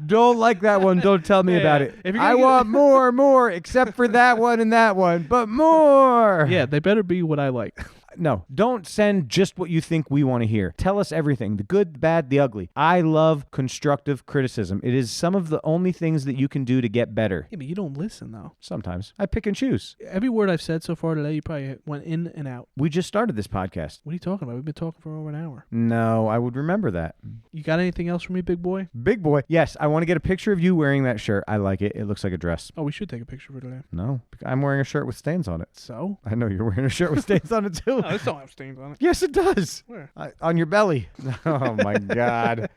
Don't like that one. Don't tell me Yeah. about it. If you're I gonna want more, except for that one and that one, but more. Yeah, they better be what I like. No, don't send just what you think we want to hear. Tell us everything, the good, the bad, the ugly. I love constructive criticism. It is some of the only things that you can do to get better. Yeah, but you don't listen, though. Sometimes. I pick and choose. Every word I've said so far today, you probably went in and out. We just started this podcast. What are you talking about? We've been talking for over an hour. No, I would remember that. You got anything else for me, big boy? Big boy. Yes, I want to get a picture of you wearing that shirt. I like it. It looks like a dress. Oh, we should take a picture for today. No, I'm wearing a shirt with stains on it. So? I know you're wearing a shirt with stains on it too. No, this don't have stains on it. Yes, it does. Where? On your belly. Oh, my God.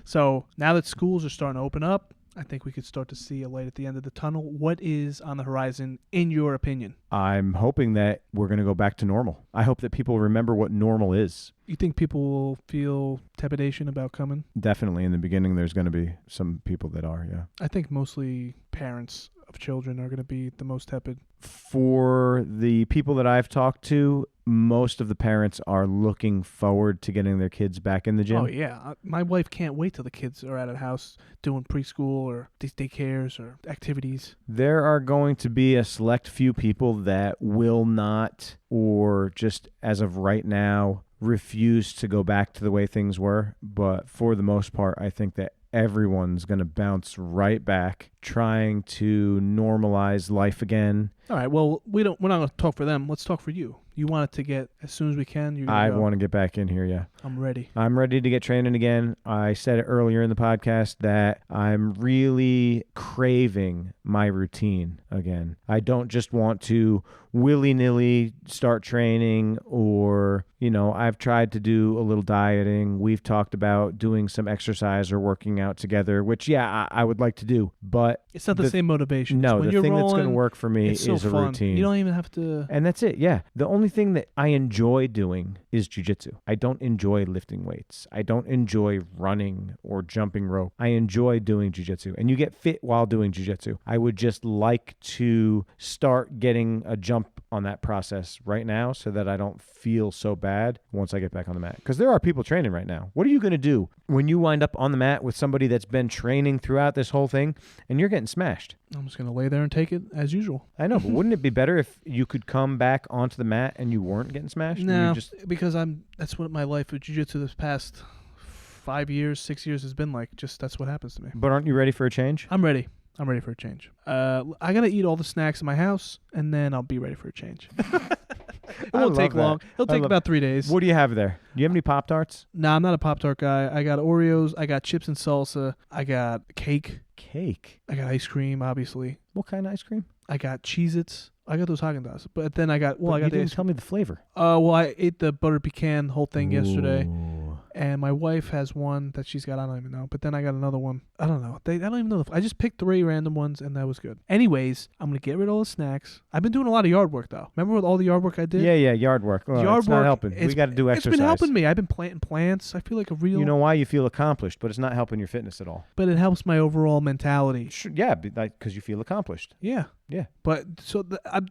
So, now that schools are starting to open up, I think we could start to see a light at the end of the tunnel. What is on the horizon, in your opinion? I'm hoping that we're going to go back to normal. I hope that people remember what normal is. You think people will feel trepidation about coming? Definitely in the beginning, there's going to be some people that are, yeah. I think mostly parents of children are going to be the most tepid. For the people that I've talked to, most of the parents are looking forward to getting their kids back in the gym. Oh, yeah. My wife can't wait till the kids are at the house doing preschool or these daycares or activities. There are going to be a select few people that will not, or just as of right now, refuse to go back to the way things were. But for the most part, I think that everyone's going to bounce right back, trying to normalize life again. All right. Well, we're not going to talk for them. Let's talk for you. You want it to get as soon as we can. You're I gonna go. want to get back in here, yeah. I'm ready. I'm ready to get training again. I said it earlier in the podcast that I'm really craving my routine again. I don't just want to willy-nilly start training, or, I've tried to do a little dieting. We've talked about doing some exercise or working out together, which, yeah, I would like to do. But It's not the same motivation. no, When the you're thing that's going to rolling, work for me it's is so a fun. routine. You don't even have to. And that's it, yeah. The only thing that I enjoy doing is jiu-jitsu. I don't enjoy lifting weights. I don't enjoy running or jumping rope. I enjoy doing jiu-jitsu. And you get fit while doing jiu-jitsu. I would just like to start getting a jump on that process right now so that I don't feel so bad once I get back on the mat. Because there are people training right now. What are you going to do when you wind up on the mat with somebody that's been training throughout this whole thing and you're getting smashed? I'm just going to lay there and take it as usual. I know, but wouldn't it be better if you could come back onto the mat and you weren't getting smashed? And No, you just... because that's what my life with jiu-jitsu this past 5 years, 6 years has been like. Just that's what happens to me. But aren't you ready for a change? I'm ready. I'm ready for a change. I got to eat all the snacks in my house, and then I'll be ready for a change. It I won't love take that. long. It'll I take love- about 3 days. What do you have there? Do you have any Pop-Tarts? Nah, I'm not a Pop-Tart guy. I got Oreos. I got chips and salsa. I got cake. Cake. I got ice cream, obviously. What kind of ice cream? I got Cheez-Its. I got those Haagen-Dazs. But then I got, But I you got the didn't ice tell me the flavor. Well, I ate the butter pecan whole thing yesterday. Ooh. And my wife has one that she's got. I don't even know. But then I got another one. I don't know. I don't even know. I just picked 3 random ones, and that was good. Anyways, I'm going to get rid of all the snacks. I've been doing a lot of yard work, though. Remember with all the yard work I did? Yeah, yard work. Oh, Yard it's not work, helping. We got to do exercise. It's been helping me. I've been planting plants. I feel like a real... You know why? You feel accomplished, but it's not helping your fitness at all. But it helps my overall mentality. Yeah, because you feel accomplished. Yeah. Yeah. But so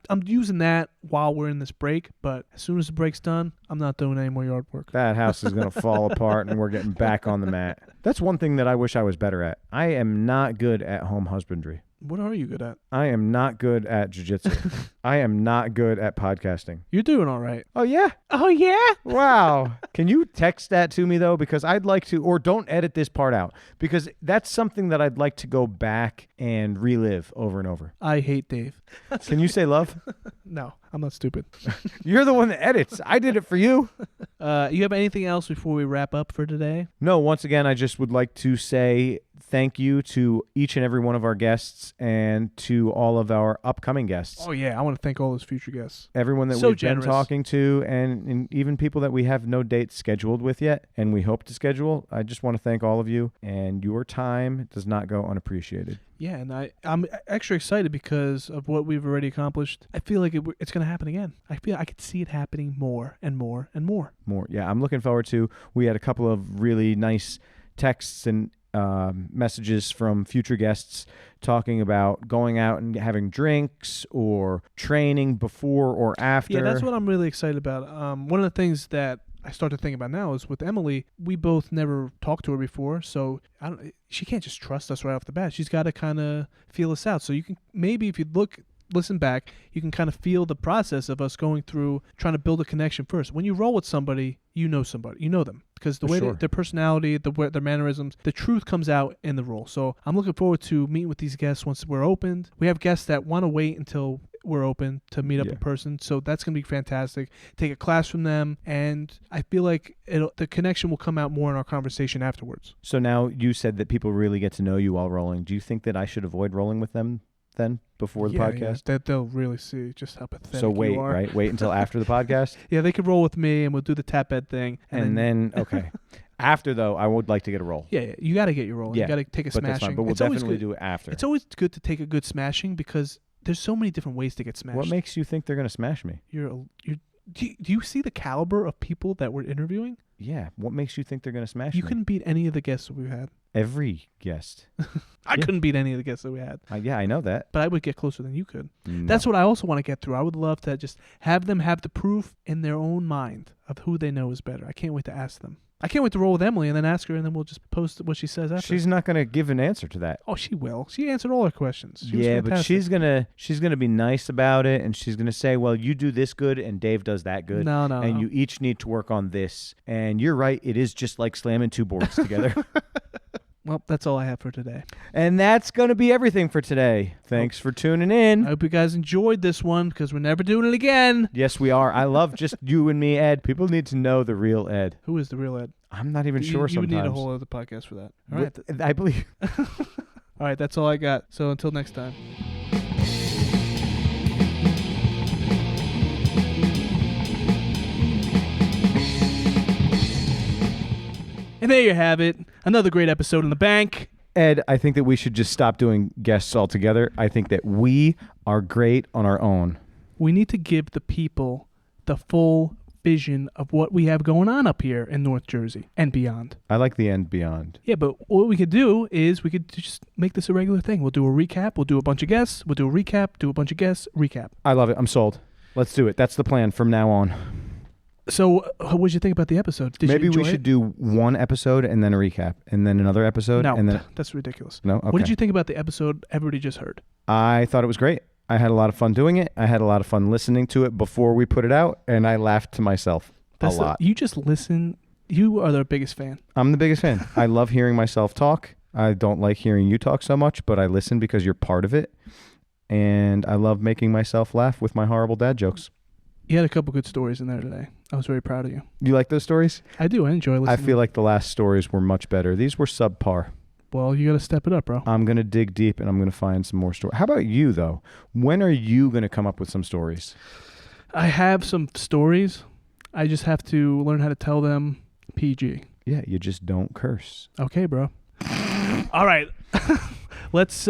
I'm using that while we're in this break. But as soon as the break's done, I'm not doing any more yard work. That house is going to fall apart and we're getting back on the mat. That's one thing that I wish I was better at. I am not good at home husbandry. What are you good at? I am not good at jiu-jitsu. I am not good at podcasting. You're doing all right. Oh, yeah? Oh, yeah? Wow. Can you text that to me, though? Because I'd like to, or don't edit this part out, because that's something that I'd like to go back and relive over and over. I hate Dave. Can you say love? No, I'm not stupid. You're the one that edits. I did it for you. You have anything else before we wrap up for today? No, once again, I just would like to say thank you to each and every one of our guests and to all of our upcoming guests. Oh, yeah. I want to thank all those future guests. Everyone that So we've generous. been talking to and even people that we have no dates scheduled with yet and we hope to schedule. I just want to thank all of you, and your time does not go unappreciated. Yeah, and I'm extra excited because of what we've already accomplished. I feel like it's going to happen again. I feel I could see it happening more and more and more. More. Yeah, I'm looking forward to. We had a couple of really nice texts and messages from future guests talking about going out and having drinks or training before or after. Yeah, that's what I'm really excited about. One of the things that I start to think about now is with Emily, we both never talked to her before, so she can't just trust us right off the bat. She's got to kind of feel us out. So you can maybe, if you listen back, you can kind of feel the process of us going through trying to build a connection first. When you roll with somebody, you know them because the way their personality, their mannerisms, the truth comes out in the role. So I'm looking forward to meeting with these guests once we're opened. We have guests that want to wait until we're open to meet up in person, so that's going to be fantastic. Take a class from them, and I feel like the connection will come out more in our conversation afterwards. So now you said that people really get to know you while rolling. Do you think that I should avoid rolling with them then before the podcast? Yeah, they'll really see just how pathetic So wait, you are. right? Wait until after the podcast? Yeah, they could roll with me, and we'll do the tap ed thing. And then okay. After, though, I would like to get a roll. Yeah, you got to get your roll. Yeah, you got to take a but that's smashing. fine. But we'll definitely do it after. It's always good to take a good smashing because there's so many different ways to get smashed. What makes you think they're going to smash me? Do you see the caliber of people that we're interviewing? Yeah. What makes you think they're going to smash me? You couldn't beat any of the guests that we've had. Every guest. I couldn't beat any of the guests that we had. Yeah, I know that. But I would get closer than you could. No. That's what I also want to get through. I would love to just have them have the proof in their own mind of who they know is better. I can't wait to ask them. I can't wait to roll with Emily and then ask her, and then we'll just post what she says after. She's not going to give an answer to that. Oh, she will. She answered all our questions. She was Yeah, but fantastic. she's gonna be nice about it, and she's gonna say, "Well, you do this good, and Dave does that good, No. and you each need to work on this." And you're right; it is just like slamming two boards together. Well, that's all I have for today. And that's gonna be everything for today. Thanks for tuning in. I hope you guys enjoyed this one because we're never doing it again. Yes, we are. I love just you and me, Ed. People need to know the real Ed. Who is the real Ed? I'm not even sure You would sometimes. need a whole other podcast for that. All right. I believe. All right, that's all I got. So until next time. And there you have it. Another great episode in the bank. Ed, I think that we should just stop doing guests altogether. I think that we are great on our own. We need to give the people the full vision of what we have going on up here in North Jersey and beyond. I like the end beyond. Yeah, but what we could do is we could just make this a regular thing. We'll do a recap. We'll do a bunch of guests. We'll do a recap. Do a bunch of guests. Recap. I love it. I'm sold. Let's do it. That's the plan from now on. So what did you think about the episode? Did Maybe you enjoy we should it? do one episode and then a recap, and then another episode. No, and then that's ridiculous. no. Okay. What did you think about the episode everybody just heard? I thought it was great. I had a lot of fun doing it. I had a lot of fun listening to it before we put it out, and I laughed to myself a lot. You just listen. You are the biggest fan. I'm the biggest fan. I love hearing myself talk. I don't like hearing you talk so much, but I listen because you're part of it, and I love making myself laugh with my horrible dad jokes. You had a couple good stories in there today. I was very proud of you. You like those stories? I do. I enjoy listening. I feel like the last stories were much better. These were subpar. Well, you got to step it up, bro. I'm going to dig deep and I'm going to find some more stories. How about you, though? When are you going to come up with some stories? I have some stories. I just have to learn how to tell them PG. Yeah, you just don't curse. Okay, bro. All right. Let's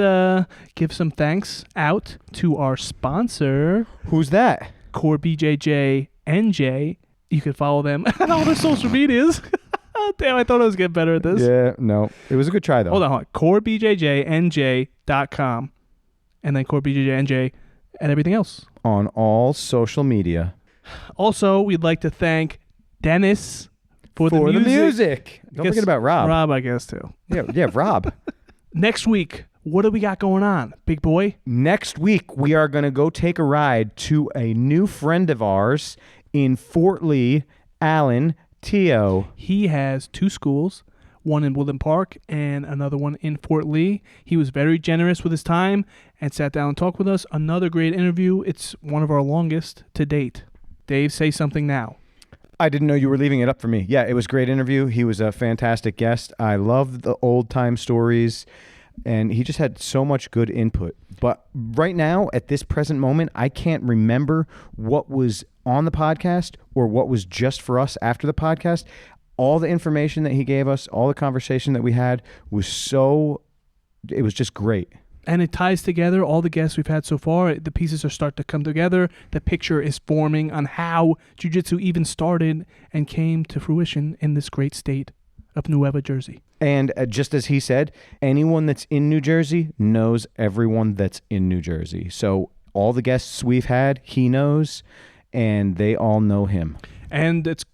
give some thanks out to our sponsor, Who's that? Core BJJ NJ. You can follow them on all their social medias. Damn, I thought I was getting better at this. Yeah, no. It was a good try, though. Hold on. CoreBJJNJ.com. and then Court BJJ and everything else. On all social media. Also, we'd like to thank Dennis for the music. Don't forget about Rob. Rob, I guess, too. Yeah, Rob. Next week, what do we got going on, big boy? Next week, we are going to go take a ride to a new friend of ours in Fort Lee, Alan Teo. He has 2 schools, one in Woodland Park and another one in Fort Lee. He was very generous with his time and sat down and talked with us. Another great interview. It's one of our longest to date. Dave, say something now. I didn't know you were leaving it up for me. Yeah, it was a great interview. He was a fantastic guest. I love the old time stories, and he just had so much good input. But right now, at this present moment, I can't remember what was on the podcast or what was just for us after the podcast. All the information that he gave us, all the conversation that we had it was just great. And it ties together all the guests we've had so far. The pieces are starting to come together. The picture is forming on how jiu-jitsu even started and came to fruition in this great state of Nueva Jersey. And just as he said, anyone that's in New Jersey knows everyone that's in New Jersey. So all the guests we've had, he knows, and they all know him. And it's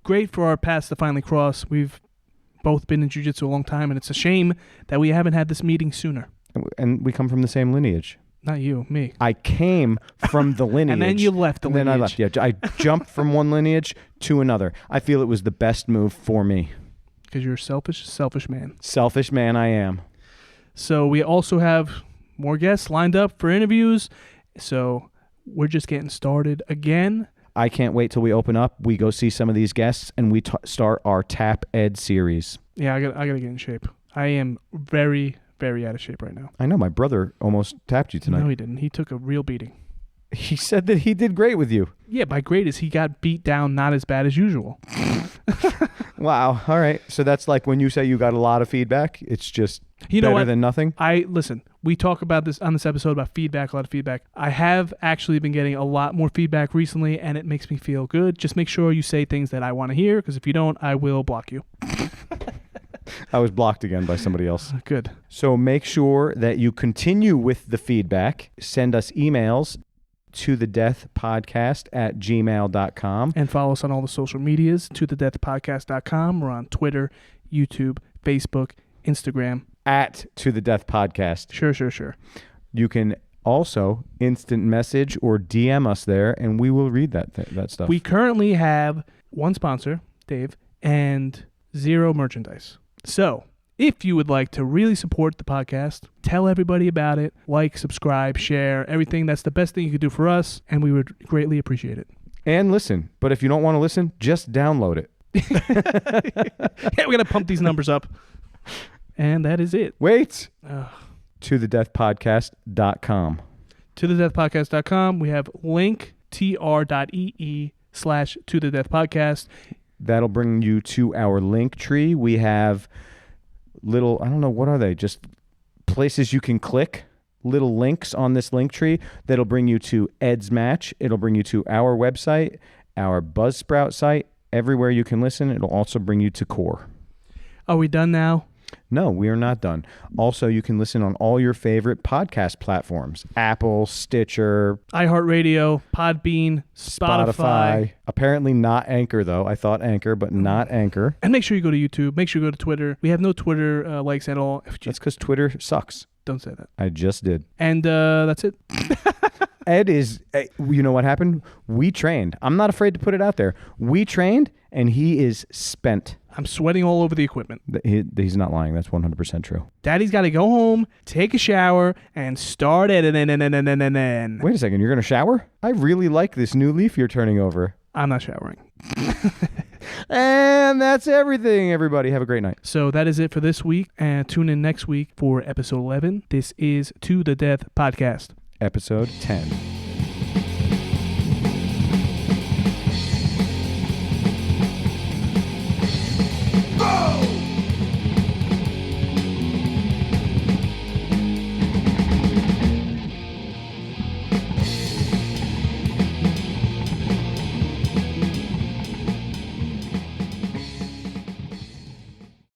great for our paths to finally cross. We've both been in jiu-jitsu a long time, and it's a shame that we haven't had this meeting sooner. And we come from the same lineage. Not you, me. I came from the lineage. And then you left the lineage. Then I left. Yeah, I jumped from one lineage to another. I feel it was the best move for me. Because you're a selfish man. Selfish man I am. So we also have more guests lined up for interviews. So we're just getting started again. I can't wait till we open up. We go see some of these guests, and we start our Tap Ed series. Yeah, I gotta get in shape. I am very, very out of shape right now. I know. My brother almost tapped you tonight. No, he didn't. He took a real beating. He said that he did great with you. Yeah, by great is he got beat down not as bad as usual. Wow. All right. So that's like when you say you got a lot of feedback, it's just better than nothing? Listen, we talk about this on this episode about feedback, a lot of feedback. I have actually been getting a lot more feedback recently, and it makes me feel good. Just make sure you say things that I want to hear, because if you don't, I will block you. I was blocked again by somebody else. Good. So make sure that you continue with the feedback. Send us emails to thedeathpodcast@gmail.com. And follow us on all the social medias, tothedeathpodcast.com. We're on Twitter, YouTube, Facebook, Instagram. @tothedeathpodcast. Sure. You can also instant message or DM us there, and we will read that stuff. We currently have 1 sponsor, Dave, and 0 merchandise. So, if you would like to really support the podcast, tell everybody about it, like, subscribe, share, everything. That's the best thing you could do for us, and we would greatly appreciate it. And listen. But if you don't want to listen, just download it. Yeah, we're going to pump these numbers up. And that is it. Wait. tothedeathpodcast.com. Tothedeathpodcast.com. We have link tr.ee/tothedeathpodcast. That'll bring you to our link tree. We have little, I don't know, what are they? Just places you can click, little links on this link tree that'll bring you to Ed's Match. It'll bring you to our website, our Buzzsprout site, everywhere you can listen. It'll also bring you to Core. Are we done now? No, we are not done. Also, you can listen on all your favorite podcast platforms. Apple, Stitcher, iHeartRadio, Podbean, Spotify. Apparently not Anchor, though. I thought Anchor, but not Anchor. And make sure you go to YouTube. Make sure you go to Twitter. We have no Twitter likes at all. That's because Twitter sucks. Don't say that. I just did. And that's it. Ed is, you know what happened? We trained. I'm not afraid to put it out there. We trained, and he is spent. I'm sweating all over the equipment. He's not lying. That's 100% true. Daddy's got to go home, take a shower, and start editing. Wait a second. You're going to shower? I really like this new leaf you're turning over. I'm not showering. And that's everything, everybody. Have a great night. So that is it for this week. And tune in next week for episode 11. This is To The Death Podcast. Episode 10.